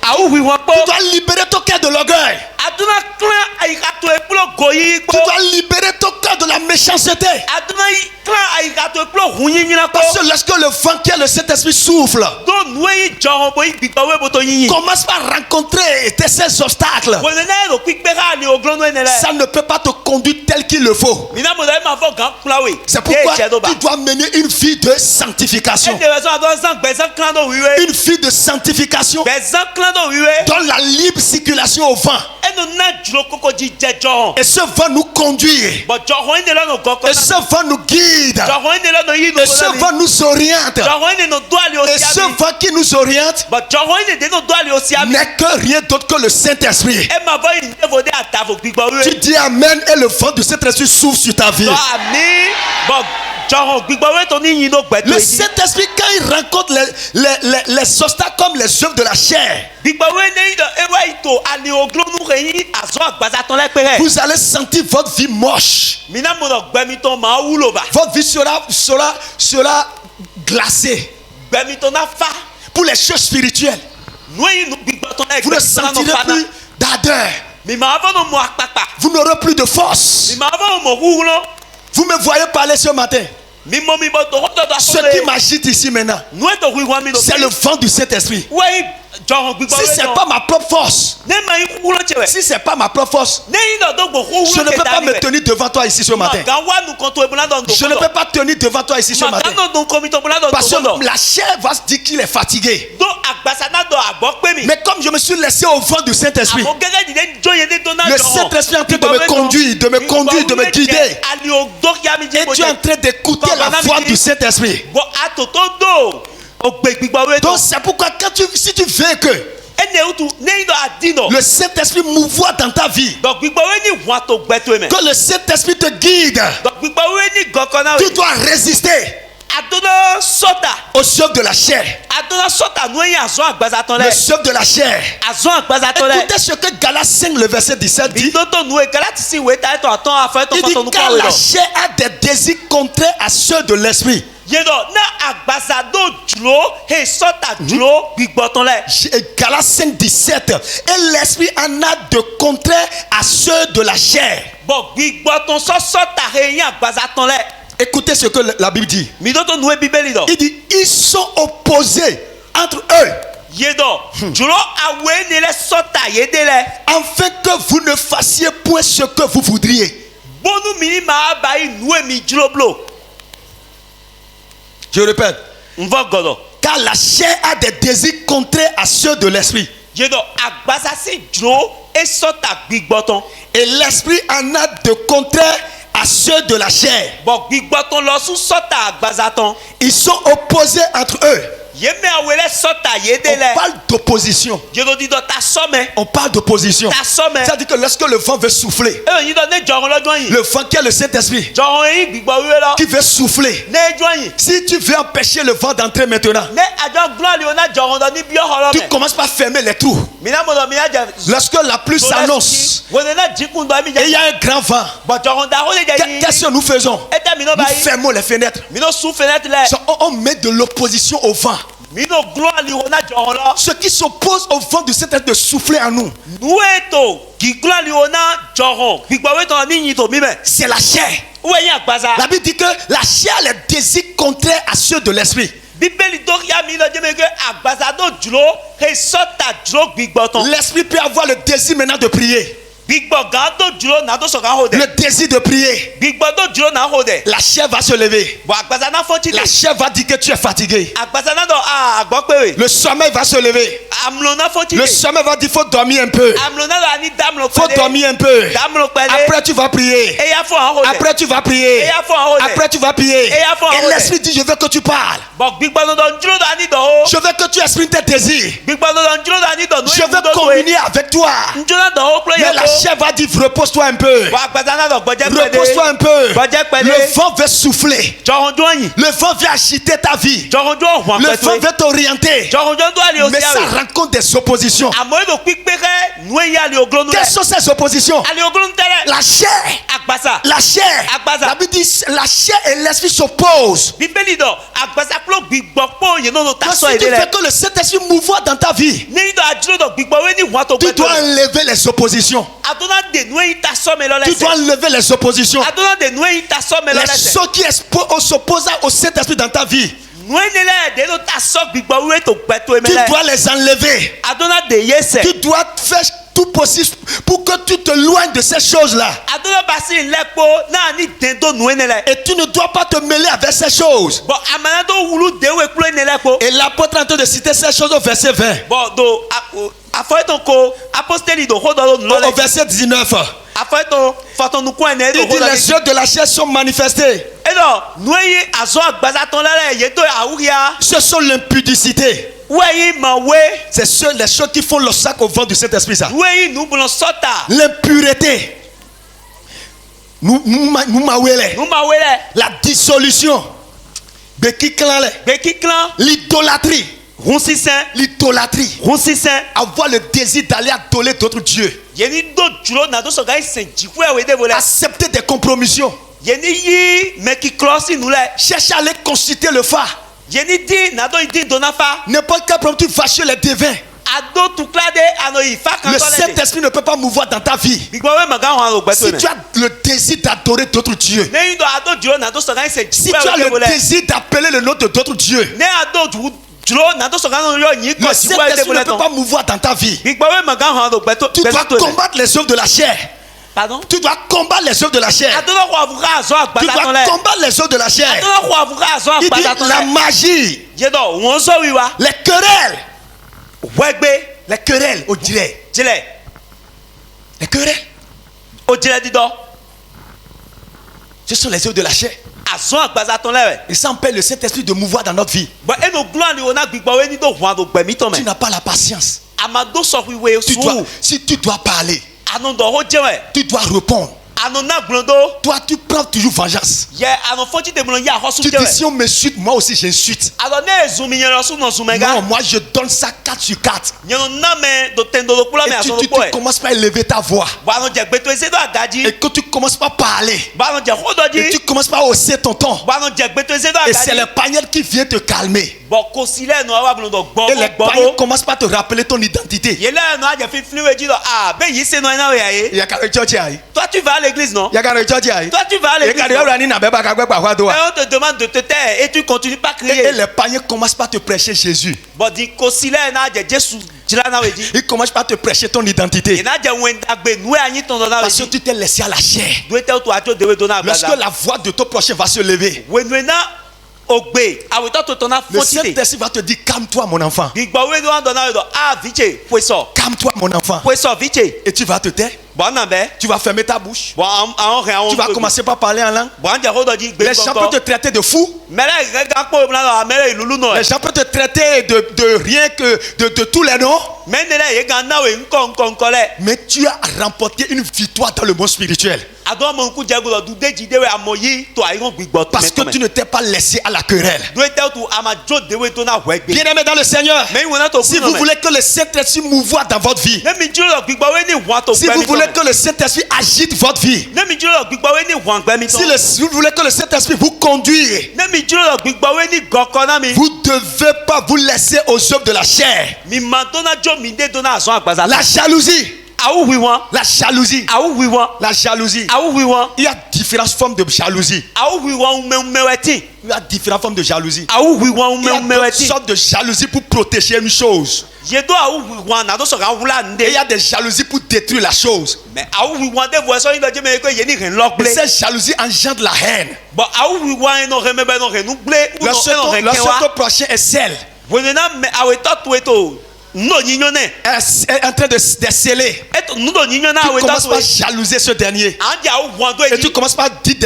awu hui huan Tu kpɔ. dois libérer ton cœur de l'orgueil. adona klan yi ka to ekplo goyi Tu kpɔ. dois libérer ton cœur de la méchanceté. adona klan yi ka to ekplo hunyinyin Parce kpɔ. que lorsque le vent qui est le Saint-Esprit souffle, do nue yi jɔ hɔn bo yi gbigbɔ wɛ boto yinyin. commence par rencontrer ces obstacles. wòle ne do kpikpe ka ali o glɔnu ene lɛ. Ça ne peut pas te conduire tel qu'il le faut. mina mo dɔ e ma fɔ gan kplan we. C'est pourquoi cɛ do ba. tu dois mener une vie de sanctification. e de bɛ sɔn a dɔn san gbɛsɛn klan do wiwe. Une vie de sanctification gbɛsɛn klan do wiwe. dans la libre circulation au vent. e no na dzulo koko dzi dze jɔ hɔn. Et ce vent nous conduit. bɔn jɔ hɔn ne lɛ no gɔkɔ Et ce vent nous guide. jɔ hɔn ne lɛ no yi no Et ce vent nous oriente. jɔ hɔn ne no do ali o Et sia ce mi. vent qui nous oriente bɔn jɔ hɔn ne de no do ali o sia mi. n'est que rien d'autre que le Saint-Esprit. e ma fɔ yi ne fɔ de atafo gbigbɔ Tu wiwe. dis Amen et le vent du Saint-Esprit souffle sur ta vie. tɔ ami bɔn jɔ hɔn gbigbɔ wiwe to ni yin no gbɛto Le yi. Saint-Esprit, quand il rencontre les obstacles comme les œuvres de la chair, gbigbɔ wiwe ne yi dɔ ewa yi to ali o glɔnu he yi azɔ agbazatɔ lɛ kpe hɛ. vous allez sentir votre vie moche. mina mo dɔ gbɛmitɔ maa wulo ba. Votre vie sera glacée gbɛmitɔ na fa. pour les choses spirituelles. nu yi nu gbigbɔtɔ lɛ Vous ne gbɛmitɔ na sentirez fa na. plus d'ardeur. mi maa fɔ no mo akpakpa. Vous n'aurez plus de force. mi maa fɔ no mo huhulɔ. Vous me voyez parler ce matin. Mimo mi bo to hoto to Ce qui m'agite ici maintenant, nous to wi wa mi do. c'est le vent du Saint-Esprit. Ouais, John gbigbo. Si c'est pas ma propre force, Ne ma yi wulo chewe. si c'est pas ma propre force, Ne yi do gbo hu je ne peux pas me tenir devant toi ici ce matin. Ga wa nu kon to ebula do ndo. Je ne peux pas tenir devant toi ici ce matin. Ma do kon mi to bula do. Parce que la chair va se dire qu'il est fatigué. Do agbasa na do agbo pe mi. Mais comme je me suis laissé au vent du Saint-Esprit, Amo gege di de joye de do na le Saint-Esprit est en train de me conduire, de me conduire, de me guider. Ali o do ya mi je Et tu es en train d'écouter la voix du Saint-Esprit. Bo atoto do. O gbe gbigbo we do. Donc c'est pourquoi si tu veux que Ene utu ne yi do adino. le Saint-Esprit mouvoie dans ta vie, Do gbigbo we ni wa to gbe to me. que le Saint-Esprit te guide, Do gbigbo we ni gokona we. tu dois résister Adona sota. au chef de la chair. Adona sota nu yin azon agbaza ton le. Le chef de la chair. Azon agbaza ton le. Écoutez ce que Galates 5, le verset 17 dit. Bidoto nu e galati si we ta to aton afa to Il dit fato nu car kwa we la do. chair a des désirs contraires à ceux de l'esprit. Yedo na agbaza do julo he sota julo gbigbo ton le. Galates 5, 17. Et l'esprit en a de contraires à ceux de la chair. Bon gbigbo ton so sota he yin agbaza ton le. Écoutez ce que la Bible dit. Bidoto nu e bibeli do. Il dit ils sont opposés entre eux, Yedo julo awe ni le sota yede le. afin que vous ne fassiez point ce que vous voudriez. Bonu mini ma ba yi nu e mi julo blo. Je répète. Nvo godo. Car la chair a des désirs contraires à ceux de l'esprit. Yedo agbaza si julo e sota gbigbo ton. Et l'esprit en a de contraires à ceux de la chair. Bon gbigbo ton lo su sota agbaza ton. Ils sont opposés entre eux. Yeme awele sota yede On le. parle d'opposition. Yedo di do ta some. On parle d'opposition. Ta some. C'est-à-dire que lorsque le vent veut souffler, E yin do ne joron lojo yin. le vent qui est le Saint-Esprit, Joron yin gbigbo we lo. qui veut souffler, Ne jo yin. si tu veux empêcher le vent d'entrer maintenant, Ne ajo glo li ona joron do ni bi ohoro tu me. commences par fermer les trous. Mina mo do mi aja. Lorsque la pluie s'annonce Wode na jikun do mi et il y je. a un grand vent, Bo joron da ho le je yin. qu'est-ce que nous faisons? Eta mi no Nous ba yi. fermons les fenêtres. Mi no su fenêtre le. On met de l'opposition au vent. Mi no glo li ona joron lo. Ce qui s'oppose au vent du Saint-Esprit de souffler en nous, Nu eto giglo li ona joron. Gbigbo we ton ni yin to mi me. c'est la chair. Wo yin agbaza. La Bible dit que la chair a les désirs contraires à ceux de l'esprit. Bíbélì tó yá mi lọ jẹ́ mi pé àgbàsá tó jùlọ he sọ́tà jùlọ gbígbọ́ tán. L'esprit peut avoir le désir maintenant de prier. Gbígbọ́ gan tó jùlọ náà tó sọ̀kan hó Le dẹ̀. désir de prier. Gbígbọ́ tó jùlọ náà hó dẹ̀. La chair va se lever. Bọ̀ àgbàsá náà fọ́n La chíkè. chair va dire que tu es fatigué. Àgbàsá náà dọ̀ àgbọ̀ péré. Le sommeil va se lever. Àmúlò náà fọ́n Le chíkè. sommeil va dire faut dormir un peu. Àmúlò náà dọ̀ àní dámúlò Faut pẹ̀lẹ́. dormir un peu. Dámúlò pẹ̀lẹ́. Après tu vas prier. Eya fún àwọn hó dẹ̀. Après tu vas prier. Eya fún àwọn hó dẹ̀. Après tu vas prier. Et Et l'esprit dit je veux que tu parles. Bọ̀ gbígbọ́ tó dọ̀ jùlọ dọ̀ àní dọ̀ ó. Je veux que tu exprimes tes désirs. Gbígbọ́ tó dọ̀ jùlọ dọ̀ àní dọ̀ Je veux communier avec toi. Njúlọ dọ̀ ó pé Mais yẹ la kó. chair va dire repose-toi un peu. Bọ̀ àgbàsá náà dọ̀ gbọ́jẹ́ pẹ̀lẹ́. Repose-toi un peu. Gbọ́jẹ́ pẹ̀lẹ́. Le vent veut souffler. Jọ̀rọ̀njú ọ̀yìn. Le vent veut agiter ta vie. Jọ̀rọ̀njú ọ̀hún Le àpẹtù. vent veut t'orienter. Jọ̀rọ̀njú tó àlè òsì Mais ça àwẹ̀. rencontre des oppositions. Àmọ́ èdò pípé kẹ́ nu èyí àlè ògbólónú Quelles rẹ̀. sont ces oppositions? Àlè ògbólónú tẹ́lẹ̀. La chair. Àgbàsà. La chair. Agbaza. La Bible dit la chair et l'esprit s'opposent. Bíbélì dọ̀ àgbàsà kúló gbígbọ́ pọ̀ yẹn náà ta Donc sọ si tu èdè fais rẹ̀. que le Saint-Esprit mouvoie dans ta vie, Ní ìdọ̀ àdúró dọ̀ gbígbọ́ wé ní ìwọ̀n tó tu gbẹ́tọ̀ dois rẹ̀. enlever les oppositions. Àdúrà dè nu èyí ta sọ mi lọ Tu dois lẹ́sẹ̀. enlever les oppositions. Àdúrà dè nu èyí ta sọ mi lọ Les lẹ́sẹ̀. choses qui s'opposent au Saint-Esprit dans ta vie, Nu èyí nílẹ̀ dè ló ta sọ gbígbọ́ wé tó gbẹ́tọ̀ èmi tu lẹ̀. dois les enlever. Àdúrà dè yé sẹ̀. Tu dois faire tout possible pour que tu te loignes de ces choses-là. Àdúrà bá sí ìlẹ́pọ̀ náà ní dèndó nu èyí nílẹ̀. Et tu ne dois pas te mêler avec ces choses. Bọ̀ àmàlà tó wúlú déwé kúló èyí nílẹ̀ pọ̀. Et l'apôtre est en train de citer ces choses au verset 20. Bọ̀ do afɔyɛtɔn ko apostoli do xɔ dɔ do Au nulɔ lɛ. verset 19. Afɔyɛtɔn fɔtɔnukun ɛnɛ do Il dit xɔ dɔ les lɛ. œuvres de la chair sont manifestées. Enɔ nuyi azɔ agbazatɔn lɛ lɛ yeto awuya. Ce sont l'impudicité. Wɛyi mawe. C'est les choses qui font le sac au vent du Saint-Esprit. Ça. Wɛyi nubulɔ sɔta. L'impureté. Nous mawele. Numawe lɛ. La dissolution. Bekiklan. Gbekiklan. L'idolâtrie. Hunsisɛn. L'idolâtrie. Hunsisɛn. Avoir le désir d'aller adorer d'autres dieux. Yeni do julo na do sɔgɔ esɛn jifu ɛwɛ de bo lɛ. Accepter des compromissions. Yeni yi mɛkiklɔsi nu lɛ. Chercher à aller consulter le phare. Yeni di na do di donafa. N'importe quel problème, tu vas chez les devins. ado tukla de ano ifa kan Le tole de Saint-Esprit ne peut pas mouvoir dans ta vie. gbigbo we maga wan ro gbeto Si ne tu as le désir d'adorer d'autres dieux, ne do ado duro na do so kan se si tu as le désir d'appeler le nom de d'autres dieux, ne ado duro na do so kan yo yin ko le si wa de Saint-Esprit ne peut boleton pas mouvoir dans ta vie. gbigbo we maga wan ro gbeto Tu dois combattre les œuvres de la chair. pardon Tu dois combattre les œuvres de la chair. ado ko avuka azo Tu agbata ton dois le combattre les œuvres de la chair. ado ko avuka azo Il dit agbata ton la le magie, je do won so wi wa les querelles, wegbe les querelles, on dirait. jile Les querelles, o jile dido ce sont les œuvres de la chair. azo agbata ton le Et ça empêche le Saint-Esprit de mouvoir dans notre vie. but eno gloire ni ona gbigbo we ni do wan do gbemi ton Tu me n'as pas la patience. amado so wi we su Si tu dois parler, ano do ho jewe tu dois répondre. ano na glondo Toi, tu prends toujours vengeance. ye ano fonti de ya hosu Tu dis jewe si on me suite, moi aussi j'insulte. ano ne zumi nyero su no zumega Non, moi je donne ça 4 sur 4. nyero na me do tendo do kula me Et aso tu do po e commences pas à élever ta voix. ba ano je gbeto ese do agaji Et que tu commences pas à parler. ba ano je hodo Et tu ji commences pas à hausser ton ton. ba ano je gbeto ese do Et c'est agaji les pagnels qui viennent te calmer. bo ko sile no awa glondo Et les gbo pagnels gbo commencent pas à te rappeler ton identité. yele no aje fi fliwe ji do ah be yi se no ina we Il ye y a qu'à le church aïe. toi tu vas à l'église non Il y a qu'à le church aïe. toi tu vas à Il y a l'église qu'à le non? rani na beba kagwe kwa kwa doa. Et on te demande de te taire et tu continues pas à Et crier les pagnels commencent pas à te prêcher Jésus. bon di ko sile na aje Jesu jila na we ji Ils commencent pas à te prêcher ton identité. ina je wenda gbe nu anyi ton do na we Parce que ji tu t'es laissé à la chair. do te to ajo de we do na Lorsque agbaza la voix de ton prochain va se lever, we nu na ogbe awito to na le fotite Saint-Esprit va te dire calme-toi mon enfant. gbigbo we do do na we do ah viche poiso Calme-toi mon enfant. viche Et tu vas te taire. bon na be Tu vas fermer ta bouche. bon an re Tu vas an commencer par parler en langue. bon je ho do ji gbe Les gens peuvent te traiter de fou. mele ga po na mele ilulu no Les gens peuvent te traiter de rien que de tous les noms. mendele ye ga na we nko le Mais tu as remporté une victoire dans le monde spirituel. ado mo nku je go do deji de we amoyi to ayon gbigbo to Parce que tu ne t'es pas laissé à la querelle. do te to amajo de we to na wegbe Bien-aimés dans le Seigneur, me wona to si vous voulez que le Saint-Esprit mouvoie dans votre vie, ne mi jiro gbigbo we ni wan to si vous voulez que le Saint-Esprit agite votre vie, ne mi jiro gbigbo we ni wan gbe mi to si vous voulez que le Saint-Esprit vous conduise, ne mi jiro gbigbo we ni goko na mi vous ne devez pas vous laisser aux œuvres de la chair. mi ma do na jo mi de do na aso agbaza La jalousie, awu wi won la jalousie, awu wi won la jalousie. awu wi won Il y a différentes formes de jalousie. awu wi won meweti Il y a différentes formes de jalousie. awu wi won Il y a d'autres meweti sortes de jalousie pour protéger une chose. ye do awu wi won na do so ga wula Et il nde y a des jalousies pour détruire la chose. mais awu wi won de vo so yin do je me ko ye ni ren Et lokble cette jalousie engendre la haine. bon awu wi won no re mebe no re nu gle u no Lorsque no re ton kewa prochain est seul, wona na me awe to to eto no nyinyo ne est en train de sceller, eto no nyinyo na tu awe to commences to pas à jalouser ce dernier. anje awu won do Et eji tu commences pas à dire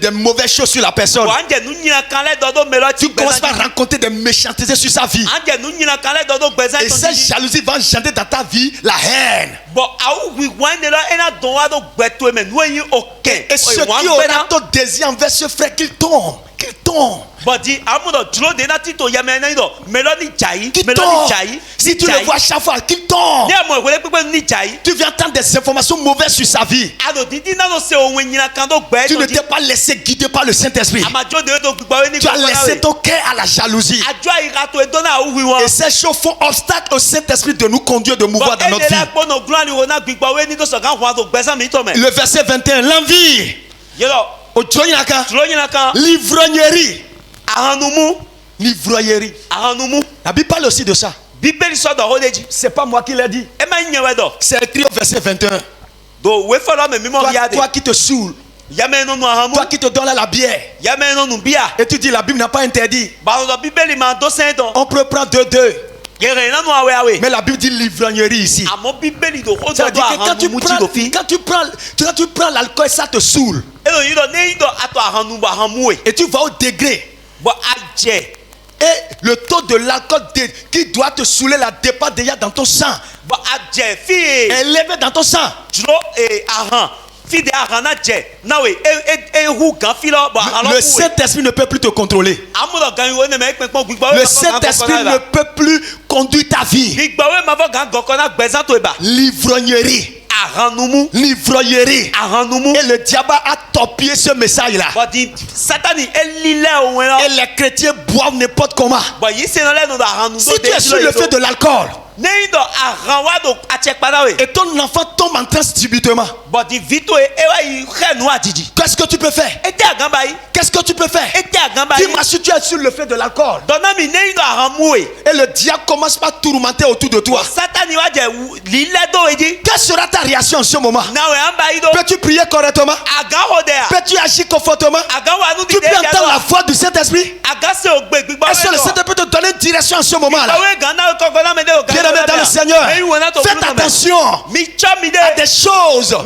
des mauvaises choses sur la personne. anje nu nyina kan le do do melo ti Tu commences pas à raconter des méchancetés sur sa vie. anje nu nyina kan le do do gbeza Et to cette ji jalousie va engendrer dans ta vie la haine. bon awu wi won ne lo ena don wa do gbeto me nu yin oke Et ceux qui auront ton désir envers ce frère, qu'il tombe. Qu'il tombe. body amudo dúró de na tito yamẹ náà yìí mélòdì jàyí Qu'il mélòdì tombe. jàyí Si tu le vois chaque fois, qu'il tombe. ní ẹ̀mọ ìwé pípẹ́ ní jàyí Tu viens entendre des informations mauvaises sur sa vie. àdó dídí náà ló ṣe ohun ìyìnà kan tó gbẹ́ Tu ne tó jí t'es pas laissé guider par le Saint-Esprit. àmàjọ de tó gbígbọ́ wé ní Tu as gbogbo náà laissé rẹ̀ ton cœur à la jalousie. àjọ àyíká tó ẹdọ́ náà wí wọn. Et ces choses font obstacle au Saint-Esprit de nous conduire, de mouvoir dans notre vie. gbọ́nà gbọ́nà ni wọn náà gbígbọ́ wé ní tó sọ̀kan wọn àtò gbẹ́sán mi tọ̀ mẹ́. Le verset 21, l'envie, yẹlọ Ojoyinaka, dúró yìnyín kan l'ivrognerie. ahanumu L'ivrognerie. ahanumu La Bible parle aussi de ça. bíbélì sọ̀dọ̀ ó lè jí C'est pas moi qui l'ai dit. ẹ máa ń yẹn wẹ́ dọ̀ C'est écrit au verset 21. do wé fọlọ́ mi mímọ́ Toi, bíyà de toi qui te saoules, yamẹ́ nínú ahamu toi qui te donnes la bière, yamẹ́ nínú bíyà et tu dis la Bible n'a pas interdit. bàtọ̀ bíbélì máa dó sẹ́yìn dọ̀ On peut prendre deux. yẹrẹ nínú àwẹ̀ àwẹ̀ Mais la Bible dit l'ivrognerie ici. àmọ́ bíbélì tó ó Ça veut dọ̀dọ̀ dire que ahanumu jí lò fi quand tu prends l'alcool, ça te saoule. èlò yìí dọ̀ ní dọ̀ àtọ̀ ahanumu ahamu wẹ̀ Et tu vas au degré. bọ̀ àjẹ́ Et le taux de l'alcool qui doit te saouler la dépasse déjà dans ton sang. bọ̀ àjẹ́ fi Élevé dans ton sang. dúró ahan fi de ahan náà jẹ náà wẹ̀ ehu gan fi lọ bọ̀ ahan Le lọ́kù wẹ̀ Saint-Esprit ne peut plus te contrôler. àmúdọ̀ gan ìwé ní mẹ́ pínpín gbígbọ́ Le Saint-Esprit ne peut plus conduire ta vie. gbígbọ́ wẹ̀ máa fọ́ gan gọ̀kọ́ náà gbẹ̀sán tó ibà L'ivrognerie. ahanumu L'ivrognerie. ahanumu Et le diable a torpillé ce message-là. bọ̀dì sátani elilẹ̀ òun Et lọ les chrétiens boivent n'importe comment. bọ̀ yìí sẹ́nu lẹ́nu dọ̀ ahanumu Si tu es sur le feu de l'alcool, Neyi do aranwa do achekpada we. et ton enfant tombe en transe subitement, But the vito ewa yi khenu adiji. qu'est-ce que tu peux faire? Ete agamba yi. Qu'est-ce que tu peux faire? Ete agamba yi. Dis-moi si tu es sur le fait de l'alcool Dona mi neyi do aranmu we. et le diable commence par tourmenter autour de toi. Satani wa je lile do eji. Quelle sera ta réaction en ce moment? Na we amba yi do. Peux-tu prier correctement? Aga hodea. Peux-tu agir confortablement? Aga wa nu Tu peux entendre la voix du Saint-Esprit? Aga se ogbe gbigbo Est-ce que le Saint-Esprit peut te donner une direction en ce moment-là? Awe gana ko gona me de o. Bien-aimé dans le Seigneur, faites attention Mi chomi de. à des choses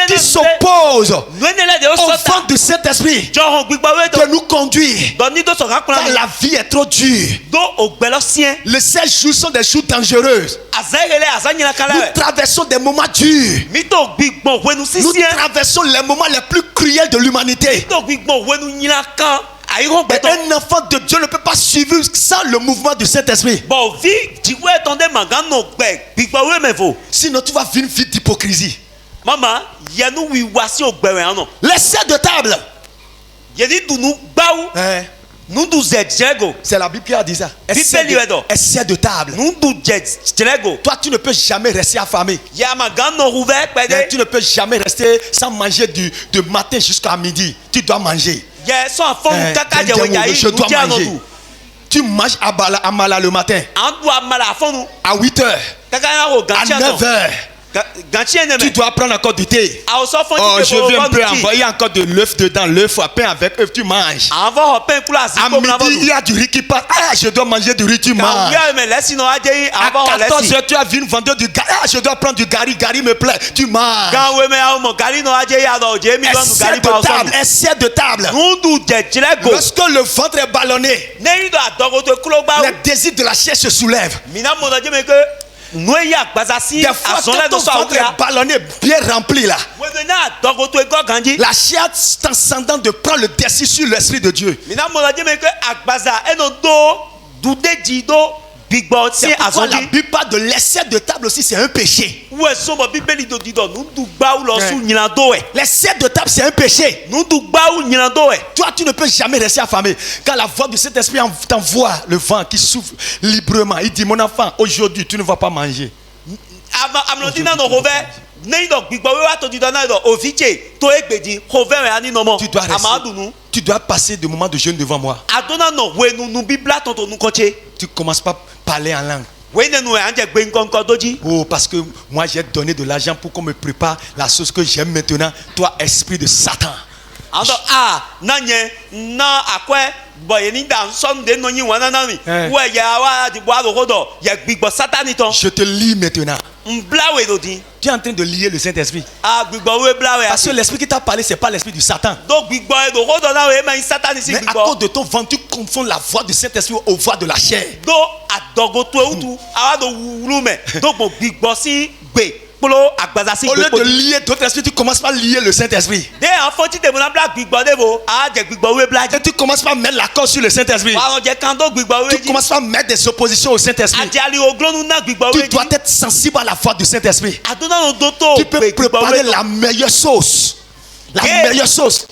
qui s'opposent Nwenele de o au sota. vent du Saint-Esprit John gbigbo we do. que nous conduit. Doni do so rakula Car mi. la vie est trop dure. Do ogbelo sien. Les 16 jours sont des jours dangereux. Azayele azanyina kala we. Nous traversons des moments durs. Mi to gbigbo wenu Nous sisien. traversons les moments les plus cruels de l'humanité. To gbigbo wenu nyina kan. Ayiron Mais gbeto. un enfant de Dieu ne peut pas suivre sans le mouvement du Saint-Esprit. Bon vi jiwe tonde magano gbe gbigbo we mevo. Sinon, tu vas vivre une vie d'hypocrisie. Mama yenu wi wasi ogbewe ano. Les serres de table. Yedi dunu gbawu. Nudu zejego. C'est la Bible qui a dit ça. Elles serres de table. Nudu zejego. Toi, tu ne peux jamais rester affamé. Ya magano ruve pede. Tu ne peux jamais rester sans manger du matin jusqu'à midi. Tu dois manger. Ye so afon kaka je we yayi Je dois nuja no manger. du. Tu manges amala le matin Andu amala afonu. à 8 heures, Kaka na ho à ganchi 9 no. heures. Ganchi ene Tu me. dois prendre encore du thé. A o so fon Oh, ti je veux un peu envoyer encore de l'œuf dedans. L'œuf à pain avec œuf, tu manges. Avant ho pen kula si À ko na midi, il y a du riz qui passe. Ah, je dois manger du riz, tu manges. Ya me lesi no aje À avant ho 14 lesi. heures, tu as vu une vendeuse du gari. Ah, je dois prendre du gari. Gari me plaît. Tu manges. Kan we me a mo gari no aje ya do je mi do nu Essaie gari de ba o so. table. Essaie de table. Nudu jejego. Lorsque le ventre est ballonné, Neyi do adogo to kulo gba. les désirs de la chair se soulèvent. Mina mo na je me ke noye agbaza si Des fois, asonle quand do ton so ventre awuya. est ballonné, bien rempli là, We me na adogo to ego ganji. la chair t'ascendant de prendre le dessus sur l'esprit de Dieu. Mina mo na je me ke agbaza eno do dudeji do gbigbo si C'est pourquoi la azonji. Bible parle de l'excès de table aussi, c'est un péché. We so mo bibeli do dido nudu gba u lo su nyina do e. L'excès de table, c'est un péché. Nudu gba u nyina do e. Toi, tu ne peux jamais rester affamé. Quand la voix du Saint-Esprit t'envoie le vent qui souffle librement, il dit, mon enfant, aujourd'hui, tu ne vas pas manger. Amlodina no hove nei do gbigbo we wa to dido na do ofiche to egbeji hove we ani no mo. Tu dois Amadunu. rester. Tu dois passer des moments de jeûne devant moi. Adona no we nu bibla to nu koche. Tu commences pas à parler en langue. We ne nu anje gbe nkonko doji. Oh, parce que moi, j'ai donné de l'argent pour qu'on me prépare la chose que j'aime maintenant. Toi, esprit de Satan. Ando na nye na akwe boye ni dan son de no yin wana na mi. We ya wa di bo ado hodo ye gbigbo satani ton. Je te lis maintenant. Mblawe do din. Tu es en train de lier le Saint-Esprit. Gbigbo we blawe. Parce que l'esprit qui t'a parlé, c'est pas l'esprit du Satan. do gbigbo e do hodo na we ma satani si Mais à gbigbo. cause de ton ventre, tu confonds la voix du Saint-Esprit aux voix de la chair. Do adogo to eutu awa do wulu me do gbo gbigbo si gbe polo agbaza si Au lieu gbe de lier d'autres esprits, tu commences par lier le Saint-Esprit. de enfant ti de mo na bla gbigbo de bo a je gbigbo we bla Et tu commences par mettre la corde sur le Saint-Esprit. wa je kan do gbigbo we Tu ji commences par mettre des oppositions au Saint-Esprit. ajali oglonu na gbigbo Tu we dois ji être sensible à la voix du Saint-Esprit. adona no do to Tu peux préparer la meilleure sauce. La Yeah. meilleure sauce.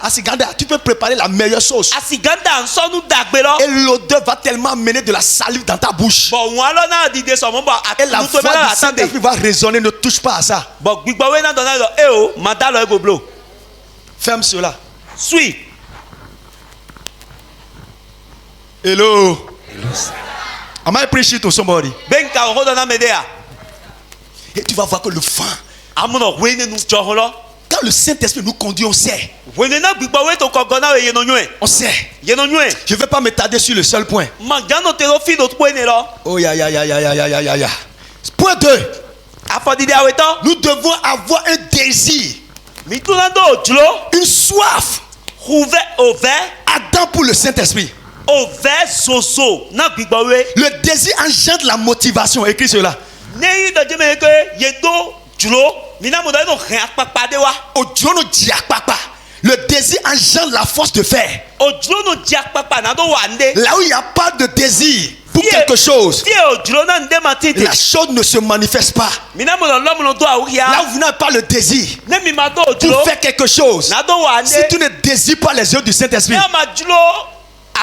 Asiganda, tu peux préparer la meilleure sauce. asiganda nsonu dagbe lo Et l'odeur va tellement amener de la salive dans ta bouche. bo won lo na dide so mo bo Et la atunu to voix be la du tande Saint-Esprit va résonner. Ne touche pas à ça. bo gbigbo we na do na do e o madalo e go blow Ferme cela. sweet Hello. Am I preaching to somebody? benka hodo na medea Et tu vas voir que le vent, amuno we ne nu jo lo quand le Saint-Esprit nous conduit, on sait. we ne na gbigbo we to kogo na we ye no nwe On sait. ye no nwe Je ne vais pas m'étarder sur le seul point. Mangano te lo fi do to ne lo. Oh, ya. Point 2. Afodide aweto. Nous devons avoir un désir, Mi tuna do ojlo. une soif Ove ove. ardent pour le Saint-Esprit. Ove soso. Na gbigbo we. Le désir engendre la motivation. Écris cela. Neyi do jeme ke ye do jlo. Mi na mo do no ren apapa de wa. Odiono diakpapa. Le désir engendre la force de faire. Ojlo no ji apapa na do wande. Là où il n'y a pas de désir pour quelque chose, Ti ojlo na nde matete. la chose ne se manifeste pas. Mi na mo do lo mo do awuya. Là où vous n'avez pas le désir Ne mi ma do ojlo. pour faire quelque chose, Na do wande. si tu ne désires pas les yeux du Saint-Esprit, Na ma jlo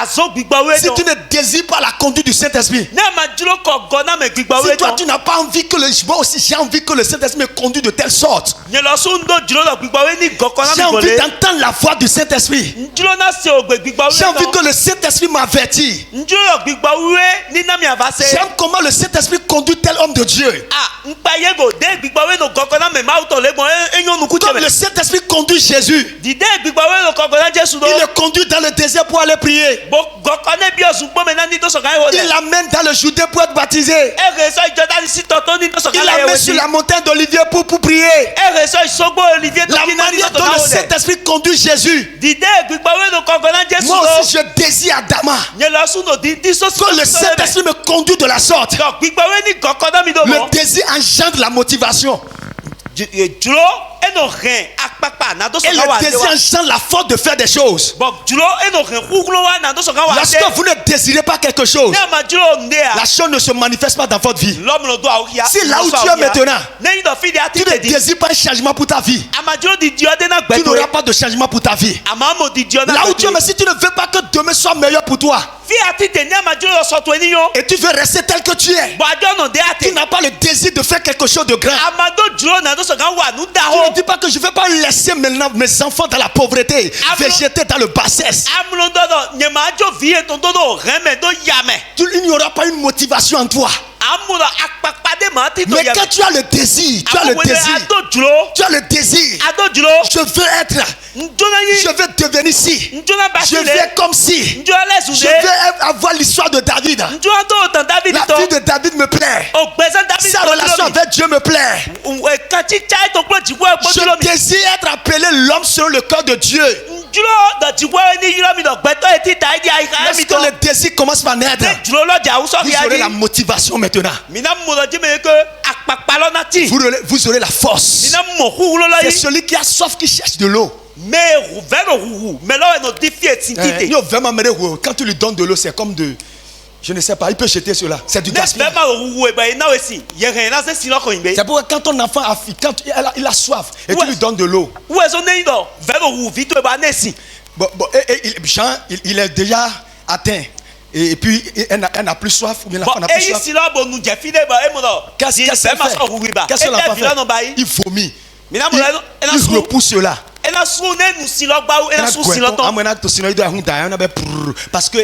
azo gbigbawe Si tu ne désires pas la conduite du Saint-Esprit, ne ma dúró kọ gọnà mẹ gbigbawe si toi dán tu n'as pas envie que moi aussi j'ai envie que le Saint-Esprit me conduise de telle sorte, nye lọ sún ndó dúró lọ gbigbawe ní gọkànlá j'ai mi envie gbọlé d'entendre la voix du Saint-Esprit, ndúró náà ṣe ògbè gbigbawe j'ai envie que dán le Saint-Esprit m'avertit. ndúró lọ gbigbawe ní nàmi àfàṣe J'aime comment le Saint-Esprit conduit tel homme de Dieu. a nkpa yego dé gbigbawe ní gọkànlá mẹ máa tọ̀ lẹ́gbọ̀n ẹ̀yọ́ nukú Comme tẹ̀mẹ̀ le Saint-Esprit conduit Jésus, dìde gbigbawe ní gọkànlá jésù il dán le conduit dans le désert pour aller prier. gọkànlá bí ọ̀sùn gbọ́mẹ̀ náà ní tó sọ̀kan ẹ̀wọ̀ Il dẹ̀ l'amène dans le Judée pour être baptisé. ẹ̀rẹ̀ sọ ìjọba ní sítọ̀ tó ní tó sọ̀kan Il l'amène ẹ̀wọ̀ sur sí la montagne d'Olivier pour prier. ẹ̀rẹ̀ sọ ìṣògbó olivier tó La kí náà ní manière tó dont sọ̀kan le ẹ̀wọ̀ dẹ̀ Saint-Esprit conduit Jésus. dìde gbigbawe ní gọkànlá jésù Moi dán aussi, je désire Adama nye lọ sún nò dídí sọ́sọ́ que le Saint-Esprit me conduit de la sorte. gbigbawe ní gọkànlá mi dán Le mọ́ désir engendre la motivation. dúró ẹnò hẹn akpakpa nàdó Et sọ̀kan wà le dé désir wa engendre la force de faire des choses. bɔn dúró ẹnò hẹn kúkúrú wa nàdó sọ̀kan wà dé Lorsque vous ne désirez pas quelque chose, ní àmà dúró ndé la a chose ne se manifeste pas dans votre vie. lọ́mùnà dó àwọn kíá C'est là où tu es maintenant. lẹ́yìn tó fi di àti Tu ne tèdí désires pas un changement pour ta vie. àmà dúró di diọ́ dé náà Tu gbẹ̀tọ̀ n'auras pas de changement pour ta vie. àmà mo di diọ́ náà Là où tu es, mais gbẹ̀tọ̀ si tu ne veux pas que demain soit meilleur pour toi fi àti tè ní àmà dúró sọ̀tò ènìyàn et tu veux rester tel que tu es, bɔn àjọ nà dé tu àtẹ n'as pas le désir de faire quelque chose de grand. àmà dó dúró nàdó sọ̀kan wà nù Tu dàhó ne dis pas que je ne vais pas laisser maintenant mes enfants dans la pauvreté, végéter dans le bassesse. àmúlò dọ́dọ̀ nyẹ̀mà àjọ fìyè tó dọ́dọ̀ rẹ́mẹ̀ tó yàmẹ̀ Il n'y aura pas une motivation en toi. àmúlò akpakpa dé màá ti tó Mais yàmẹ̀ quand tu as le désir, tu as le désir, àdó dúró tu as le désir, àdó dúró je veux être, njona je yi veux devenir ci, njona je basile veux comme si, njona lẹsùn je dé veux avoir l'histoire de David. njona tó tàn David La tó vie de David me plaît. ògbẹ́sẹ̀ David Sa tó relation avec Dieu me plaît. kàtí cháyé tó gbọ́ jìwọ́ ẹ̀gbọ́n Je dúró mi désire être appelé l'homme selon le cœur de Dieu. njúlọ dọ̀jìwọ́ ní yúrọ́ mi dọ̀gbẹ́tọ̀ etí ta ẹ̀dí àyíká mi Lorsque tó le désir commence par naître, ní jùlọ lọ́jà àwùsọ̀ vous kìí aurez la ayé motivation maintenant. mina mọ̀ jí mi que àpàpà lọ́nà tí Vous aurez la force. mina mọ̀ kúrú lọ́yí C'est celui qui a soif qui cherche de l'eau. mais vẹ́rẹ̀ huhu mais lọ́wọ́ ẹ̀nà dífì ètí títè Yo, vraiment, quand tu lui donnes de l'eau, c'est comme de. Je ne sais pas, il peut jeter cela. C'est du ne gaspillage. fẹ́ máa huhu ẹ̀gbẹ́ yìí náà wẹ̀ sí yẹ̀hẹ̀ náà sẹ́ sí lọ́kọ̀ yìí C'est pourquoi quand ton enfant a quand il a soif et tu Ouais. lui donnes de l'eau, wúwo ẹ̀sọ́ ní ìdọ̀ vẹ́rẹ̀ huhu fi tó ẹ̀bá náà sí bon, Jean, il est déjà atteint. Et puis, elle n'a plus soif, ou bien l'enfant bɔn n'a plus eyi soif. si lɔ bɔ nu jɛfi de bɔ emu nɔ Qu'est-ce di qu'elle fɛn ma fait? sɔrɔ huhu ba Qu'est-ce que e l'enfant tɛ vilɔ nɔ ba fait? yi Il vomit. mina mo ɛna Il sun repousse cela. ɛna sun ne nu si lɔ gbawo ɛna sun si lɔ tɔn Sinon, il doit parce que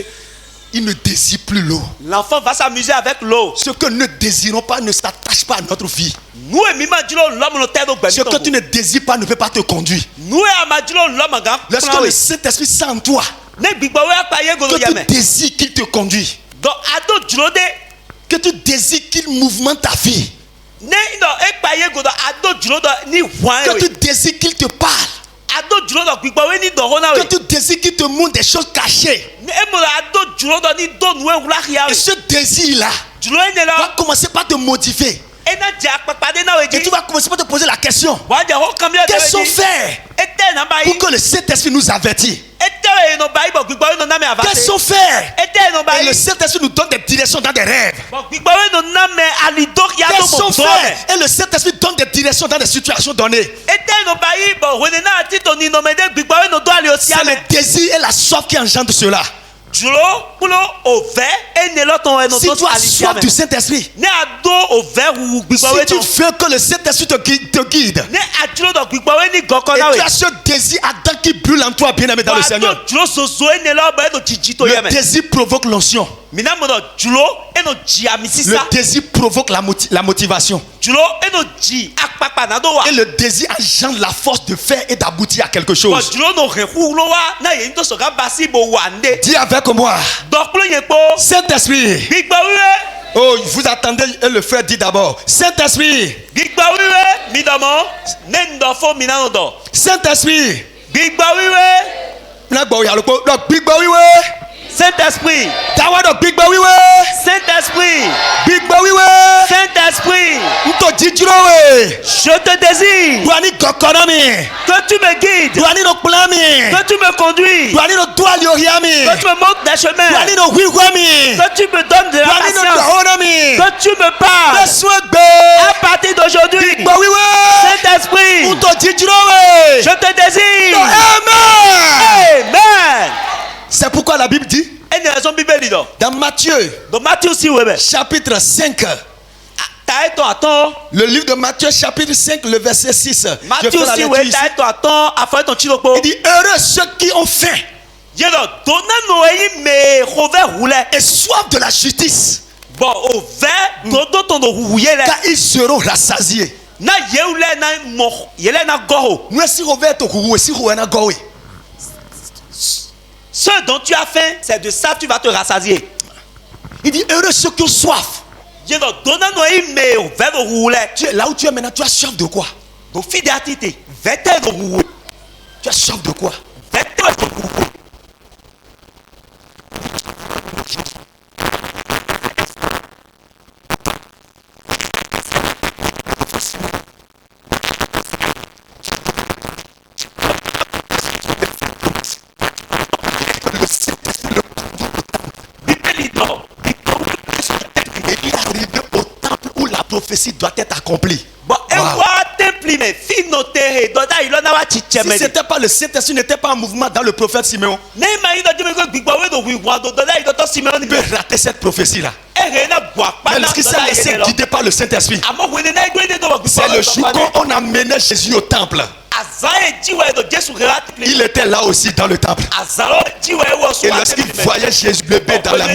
il ne désire plus l'eau. l'enfant va s'amuser avec l'eau Ce que nous ne désirons pas ne s'attache pas à notre vie. nu emi ma dúró lɔmu tɛ do Ce gbɛmi que tu tɔn ne désires pas ne peut pas te conduire. nu yà ma dúró lɔmu gan Lorsque kuna le we Saint-Esprit sent en toi ne gbigbawo akpa ye golo que tu yamɛ désires qu'il te conduise, dɔn ado dúró de que tu désires qu'il mouvemente ta vie, ne dɔ ekpa ye golo ado dúró dɔ ni huan que ye tu désires qu'il te parle, ado dúró dɔ gbigbawo ni dɔ hona we que tu désires qu'il te montre des choses cachées. ne emu la ado dúró dɔ ni do nu ewula ya Et we ce désir-là dúró ye ne va la commencer par te motiver. ena jẹ akpakpa de na we Et tu dzi vas commencer par te poser la question, wàá jẹ hó kàmi qu'est-ce ọdẹ qu'on we dzi fait ete namba yi pour que le Saint-Esprit nous avertisse? ete yìí nọ báyìí bọ̀ gbígbọ́ yìí nọ nàmẹ́ àbáṣe Qu'est-ce qu'on fait? ete nọ Et le báyìí Saint-Esprit nous donne des directions dans des rêves. bọ̀ gbígbọ́ yìí nọ nàmẹ́ alidókìá tó Qu'est-ce qu'on bọ̀ tọ́ mẹ́ fait? Et le Saint-Esprit donne des directions dans des situations données. ete nọ báyìí bọ̀ wẹ́nẹ̀ náà ti tò ní nọmẹdẹ gbígbọ́ yìí nọ dọ́ àlẹ́ òsì C'est àmẹ́ le désir et la soif qui engendre cela. dúró kúló òfẹ́ ẹnẹ lọ́tọ̀ ẹnu Si tó tu as àlìsí soif du àmẹ́ Saint-Esprit, ní àdó òfẹ́ huhu gbígbọ́ si yìí tu nọ veux que le Saint-Esprit te guide, ní àdúró dọ̀ gbígbọ́ yìí ní gọ́kọ́ et náà tu wẹ̀ as ce désir ardent qui brûle en toi, bien-aimé dans le wàá Seigneur, tó dúró soso ẹnẹ lọ́bọ̀ ẹnu jìjì tó yẹ le mẹ́ désir provoque l'onction. mina mo dọ̀ dúró ẹnu jì àmì Le sísá désir provoque la motivation. dúró ẹnu jì apapa nàdó wa. Et le désir engendre la force de faire et d'aboutir à quelque bɔn chose. dúró nù hẹ̀ kúrò wa náà yẹn tó sọ̀ká basi bò wà ndé. Dis avec moi, dọ̀kúlò yẹn kpó. Saint-Esprit. gbígbà wíwẹ́ Oh, vous attendez, et le frère dit d'abord, Saint-Esprit, gbígbà wíwẹ́ mi dọ̀mọ́ ne ń dọ̀ fún mi náà dọ̀. Saint-Esprit, gbígbà wíwẹ́ gbígbọ́ wíwé, Saint-Esprit táwádọ̀ gbígbọ́ wíwé, Saint-Esprit gbígbọ́ wíwé, Saint-Esprit ntò jíjúròwé, je te désire duani kọ̀kọ́rọ́ mi, que tu me guides duani no kplan mi, que tu me conduis duani no duali ohia mi, que tu me montres des chemins duani no wíwé mi, que tu me donnes de la duani no patience dọ̀hónà mi, que tu me parles lẹ́sùn ẹgbẹ́, à partir d'aujourd'hui gbígbọ́ wíwé, Saint-Esprit ntò jíjúròwé. je te désire Amen. Amen. C'est pourquoi la Bible dit, do. Dans Matthieu, Do Matthieu si webe. chapitre 5, Ta eto aton. le livre de Matthieu, chapitre 5, le verset 6. Je Matthieu fais la si lecture webe ici. ta eto aton afa ton chiloko. Il dit, heureux ceux qui ont faim Yedo dona no yi me khove hule. et soif de la justice, Bon o ve dodo ton do huyele. car ils seront rassasiés. Na yeule na mo yele na goho. Nous si rover to kuhu, si rover na gowe. Ce dont tu as faim, c'est de ça que tu vas te rassasier. Il dit, heureux ceux qui ont soif. Yedo dona no yi me o ve do hule. Là où tu es maintenant, tu as soif de quoi? Do fide atite. Vete do hule. Tu as soif de quoi? Vete do hule. Il est arrivé au temple où la prophétie doit être accomplie. Bon, et Wow. moi, temple, mais si noté, doda il en a wa Si chicheme. ce n'était pas le Saint-Esprit, n'était pas en mouvement dans le prophète Simeon, Ne ma yi do jeme ko gbigba we do wi wa do doda il do to Simeon il peut rater cette prophétie-là. e na gwa pa Mais na ce qui s'est doda laissé il lo. guider par le Saint-Esprit, Amo we ne na igwe de do wa c'est le jour où on a mené Jésus au temple. Azae jiwe do Jesu rat. Il était là aussi dans le temple. Azaro jiwe wo so. Et lorsqu'il voyait Jésus bébé dans la main,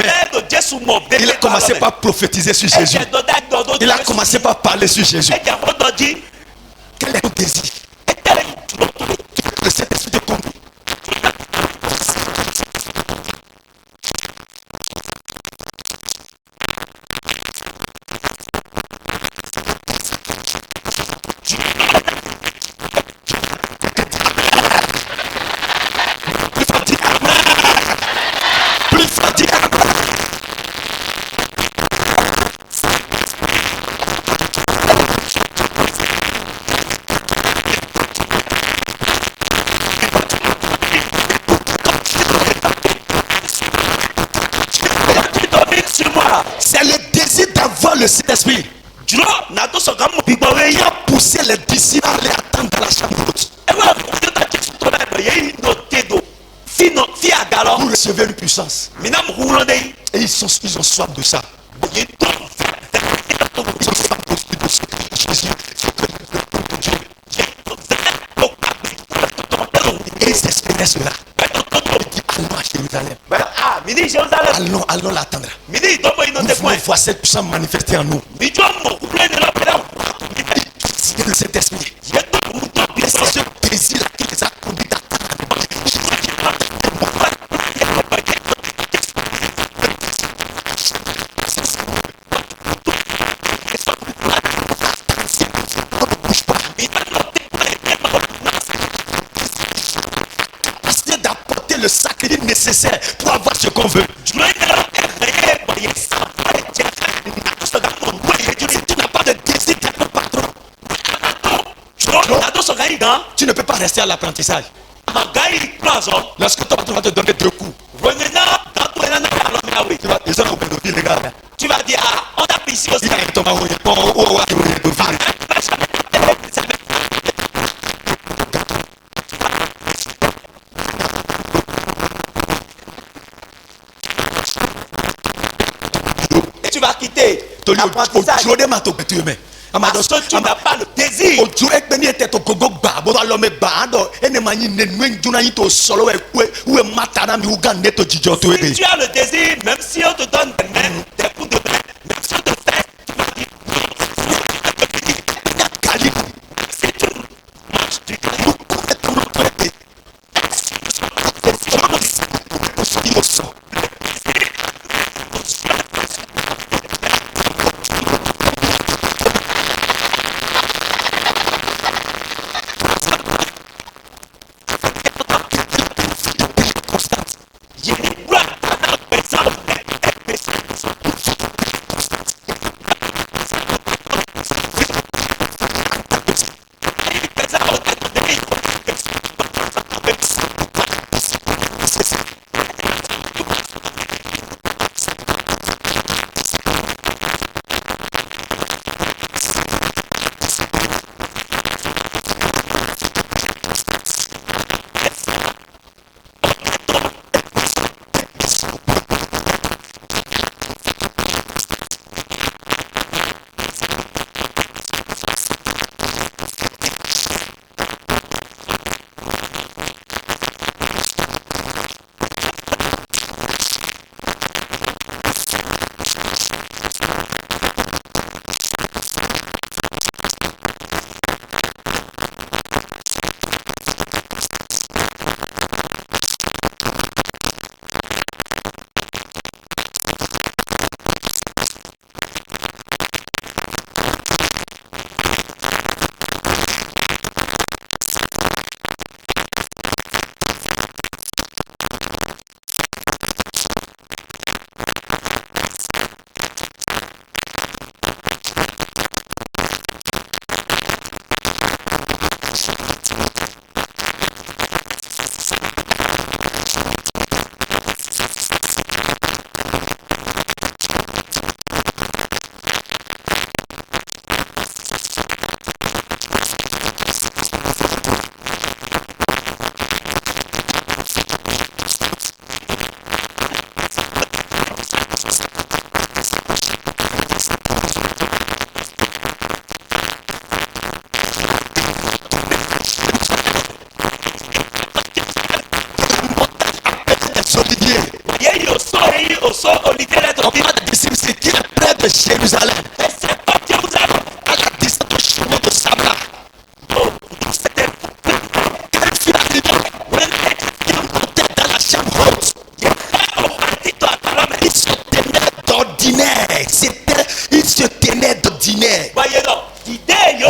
il a commencé par prophétiser sur Jésus. Il a commencé par parler sur Jésus. Quel est ton désir? Le Saint-Esprit te conduit. Plus fatigant. C'est le désir d'avoir le Saint-Esprit. Il a poussé les disciples à aller attendre dans la chambre haute. Pour recevoir une puissance. Et ils ont soif de ça. Ils ont soif de Jésus. Et ils espéraient cela. Il dit, allons à Jérusalem. Allons l'attendre. Nous voir cette puissance manifestée en nous. C'est le Saint-Esprit. C'est ce désir-là qui les a conduits à d'apporter le sacrifice nécessaire pour avoir ce qu'on veut. Si tu n'as pas de désir d'être patron, tu ne peux pas rester à l'apprentissage. Lorsque ton patron va te donner 2 coups, Tu vas dire, ah, on a pris ici aussi. Et tu vas quitter l'apprentissage. Parce que tu n'as pas le désir. Si tu as le désir, même si on te donne des mains, des coups de main, même si on te fait, tu vas dire, si tu marches du Jérusalem. Et c'est pas Jérusalem. À la distance du chemin de Sabra. C'était Quand il fut arrivé, il montait dans la chambre haute. Il se tenait d'ordinaire. Il se tenait d'ordinaire. voyez donc. L'idée, yo,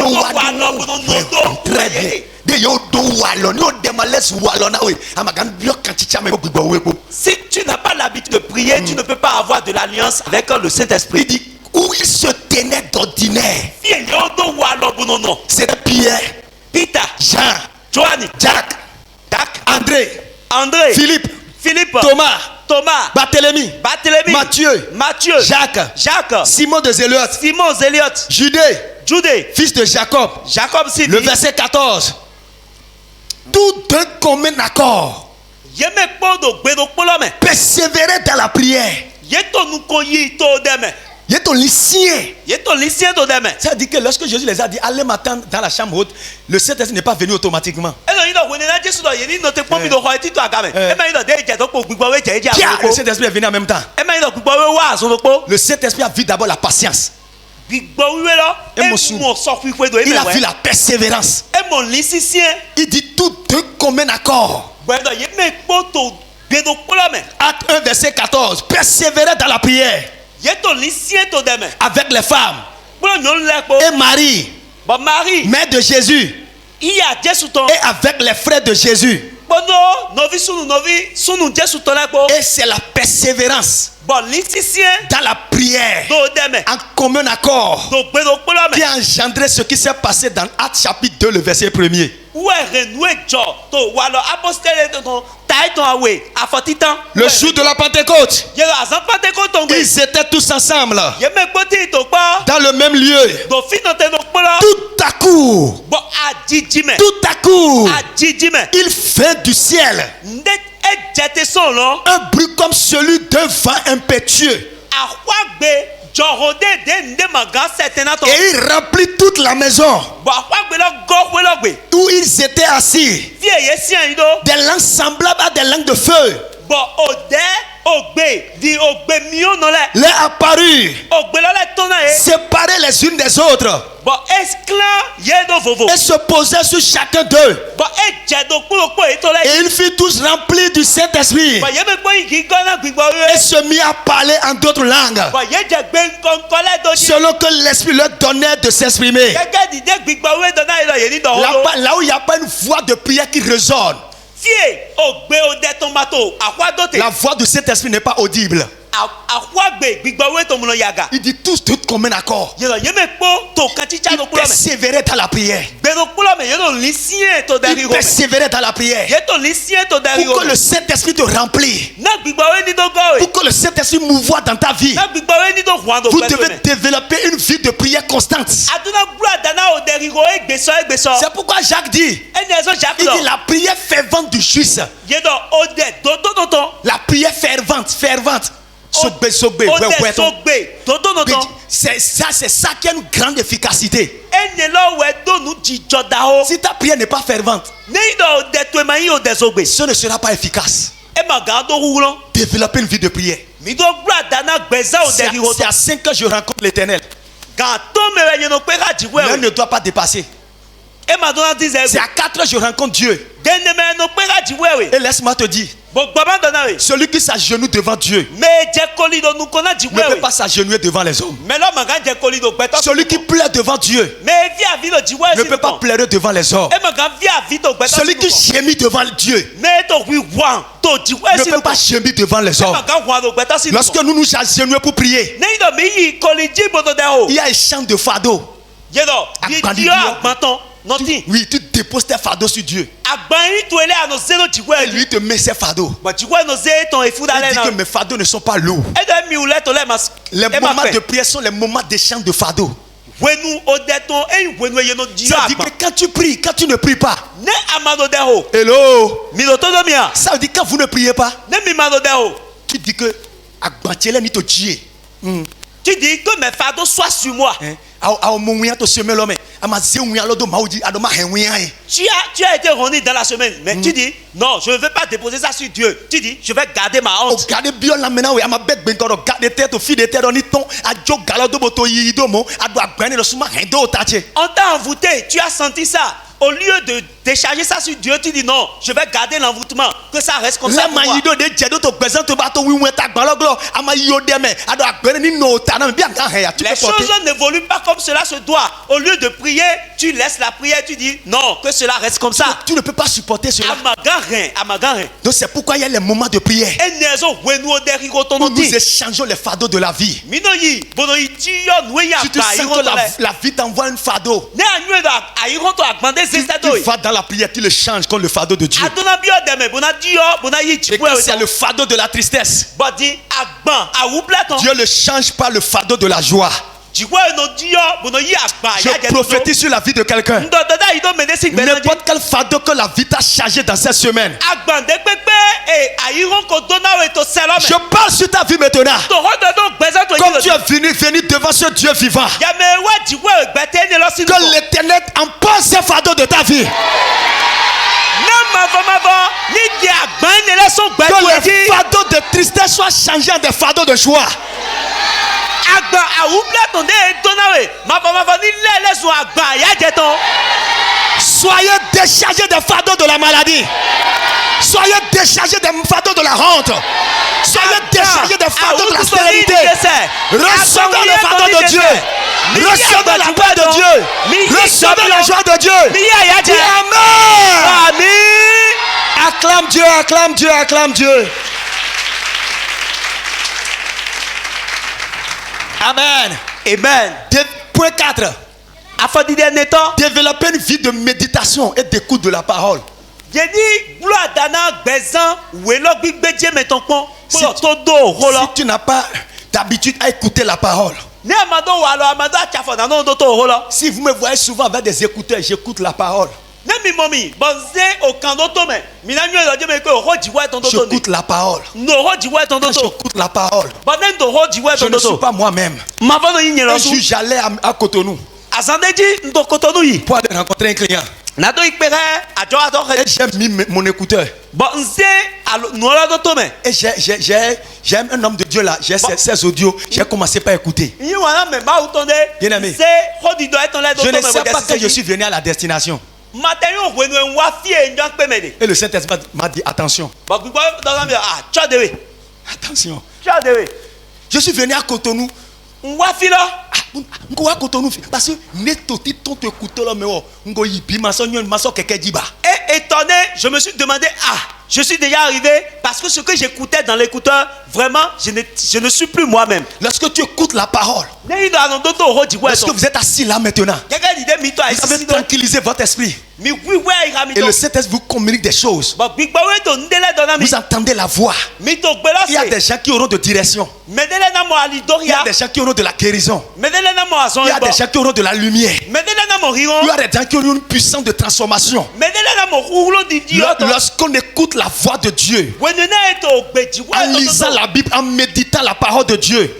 Très bien. De yo do wallon, yo demales wallon na we. Amagan bio kanchicha me gbigbo we po. Si tu n'as pas l'habitude de prier, tu ne peux pas avoir de l'alliance avec le Il Saint-Esprit. dit où il se tenait d'ordinaire. C'était Pierre, Peter, Jean, Joanny, Jacques, André, André, Philippe, Philippe, Thomas, Barthélemy, Barthélemy, Matthieu, Jacques, Simon de Zélote, Simon Zéliot, Judée, fils de Jacob. Jacob Sidi. Le verset 14. Tout d'un commun accord. Persévérer dans la prière. Il est ton lycéen. Ça dit que lorsque Jésus les a dit allez m'attendre dans la chambre haute, le Saint-Esprit n'est pas venu automatiquement. Le Saint-Esprit est venu en même temps. Le Saint-Esprit a vu d'abord la patience. Il a vu la persévérance. Il dit tout d'un commun accord. Acte 1 verset 14. Persévérer dans la prière avec les femmes et Marie, mère de Jésus, et avec les frères de Jésus. Et c'est la persévérance dans la prière en commun accord qui a engendré ce qui s'est passé dans Actes chapitre 2 le verset 1er. Le jour de la Pentecôte, ils étaient tous ensemble dans le même lieu. Tout à coup, il fait du ciel un bruit comme celui d'un vent impétueux. Et il remplit toute la maison où ils étaient assis. Des langues semblables à des langues de feu leur apparut, séparées les unes des autres, et se posaient sur chacun d'eux. Et ils furent tous remplis du Saint-Esprit et se mit à parler en d'autres langues selon que l'Esprit leur donnait de s'exprimer. Là où il n'y a pas une voix de prière qui résonne, la voix du Saint-Esprit n'est pas audible. Il dit tous tout commun accord. Il persévérait dans la prière. Il persévérait dans la prière. Pour que le Saint-Esprit te remplisse. Pour que le Saint-Esprit mouvoie dans ta vie. Vous devez développer une vie de prière constante. C'est pourquoi Jacques dit, il dit la prière fervente du juste. La prière fervente. C'est ça qui a une grande efficacité. Si ta prière n'est pas fervente, ce ne sera pas efficace. Développer une vie de prière. C'est à 5 ans que je rencontre l'Éternel. L'un ne doit pas dépasser. C'est à 4 ans que je rencontre Dieu. Et laisse-moi te dire, celui qui s'agenouille devant Dieu ne peut pas s'agenouiller devant les hommes. Celui qui pleure devant Dieu ne peut pas pleurer devant les hommes. Celui qui gémit devant Dieu ne peut pas gémir devant les hommes. Lorsque nous nous agenouillons pour prier, il y a un chant de fardeau. Oui, tu déposes tes fardeaux sur Dieu. Et lui te met ses fardeaux. Il dit que mes fardeaux ne sont pas lourds. Les moments de prière sont les moments des chants de fardeau. Ça veut dire que quand tu pries, quand tu ne pries pas, hello, ça veut dire que quand vous ne priez pas, tu dis que tu dis que mes fardeaux soient sur moi. Tu as été rené dans la semaine, mais tu dis non, je ne vais pas déposer ça sur Dieu. Tu dis je vais garder ma honte. On t'a envoûté, tu as senti ça. Au lieu de décharger ça sur Dieu, tu dis non, je vais garder l'envoûtement, que ça reste comme ça pour moi. Les choses n'évoluent pas comme cela se doit. Au lieu de prier, tu laisses la prière, tu dis non, que cela reste comme ça. Tu ne peux pas supporter cela. Donc c'est pourquoi il y a les moments de prière où nous échangeons les fardeaux de la vie. Si tu sens que la vie t'envoie un fardeau, tu vas dans la prière, tu le changes contre le fardeau de Dieu. Et quand c'est le fardeau de la tristesse, Dieu le change par le fardeau de la joie. Je prophétise sur la vie de quelqu'un. N'importe quel fardeau que la vie t'a chargé dans cette semaine, je parle sur ta vie maintenant. Comme tu es venu devant ce Dieu vivant, que l'Éternel emporte ce fardeau de ta vie. Que les fardeaux de tristesse soient changés en des fardeaux de joie. Soyez déchargés des fardeaux de la maladie. Soyez déchargés des fardeaux de la honte. Soyez déchargés des fardeaux de la stérilité. Recevez le fardeau de Dieu. Recevez la paix de Dieu. Recevez la joie de Dieu. Dis Amen. Acclame Dieu, acclame Dieu, acclame Dieu. Amen. Amen. Point 4. Développer une vie de méditation et d'écoute de la parole. Si tu n'as pas d'habitude à écouter la parole, si vous me voyez souvent avec des écouteurs, j'écoute la parole. J'écoute la parole. J'écoute la parole. Je ne suis pas moi-même. Un jour, j'allais à Cotonou pour aller rencontrer un client. Et j'ai mis mon écouteur. Et j'ai un homme de Dieu là. J'ai ses audios. J'ai commencé par écouter. Bien-aimé, je ne sais pas que je suis venu à la destination. Et le Saint-Esprit m'a dit attention. Attention. Je suis venu à Cotonou. Parce que et étonné, je me suis demandé, je suis déjà arrivé parce que ce que j'écoutais dans l'écouteur, vraiment, je ne suis plus moi-même. Lorsque tu écoutes la parole, lorsque vous êtes assis là maintenant, vous avez tranquillisé votre esprit. Et le Saint-Esprit vous communique des choses. Vous entendez la voix. Il y a des gens qui auront de direction. Il y a des gens qui auront de la guérison. Il y a des gens qui auront de la lumière. Il y a des gens qui auront une puissance de transformation. Lorsqu'on écoute la voix de Dieu, en lisant la Bible, en méditant la parole de Dieu,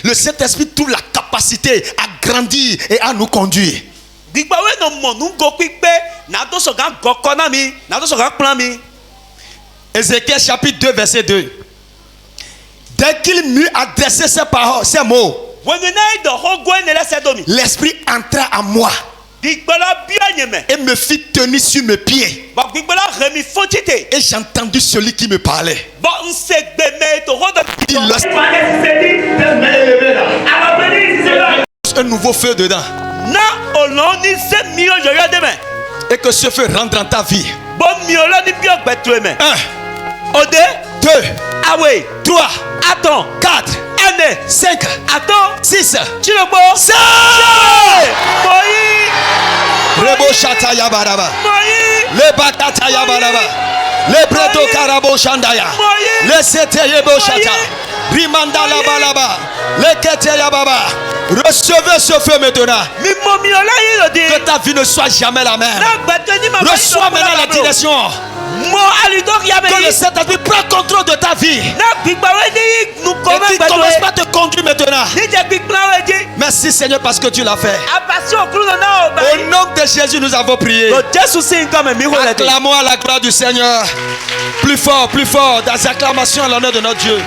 le Saint-Esprit trouve la capacité à grandir et à nous conduire. Ézéchiel chapitre 2 verset 2. Dès qu'il m'eut adressé ces paroles, ces mots, l'Esprit entra en moi et me fit tenir sur mes pieds. Et j'ai entendu celui qui me parlait. Un nouveau feu dedans. Et que ce feu rentre dans ta vie. 1, 2, 3, 4, 5, 6, 7. Rebo Shata Yabaraba. Le Bakata Yabaraba. Le Breto Karabo Shandaya. Le Sete Yebo Shata. Rimanda Labalaba. Le Kete Yababa. Recevez ce feu maintenant. Que ta vie ne soit jamais la même. Reçois maintenant la direction. Que le Saint-Esprit prenne contrôle de ta vie. Et qu'il commence par te conduire maintenant. là. Merci Seigneur parce que tu l'as fait. Au nom de Jésus, nous avons prié. Acclamons à la gloire du Seigneur. Plus fort, des acclamations à l'honneur de notre Dieu.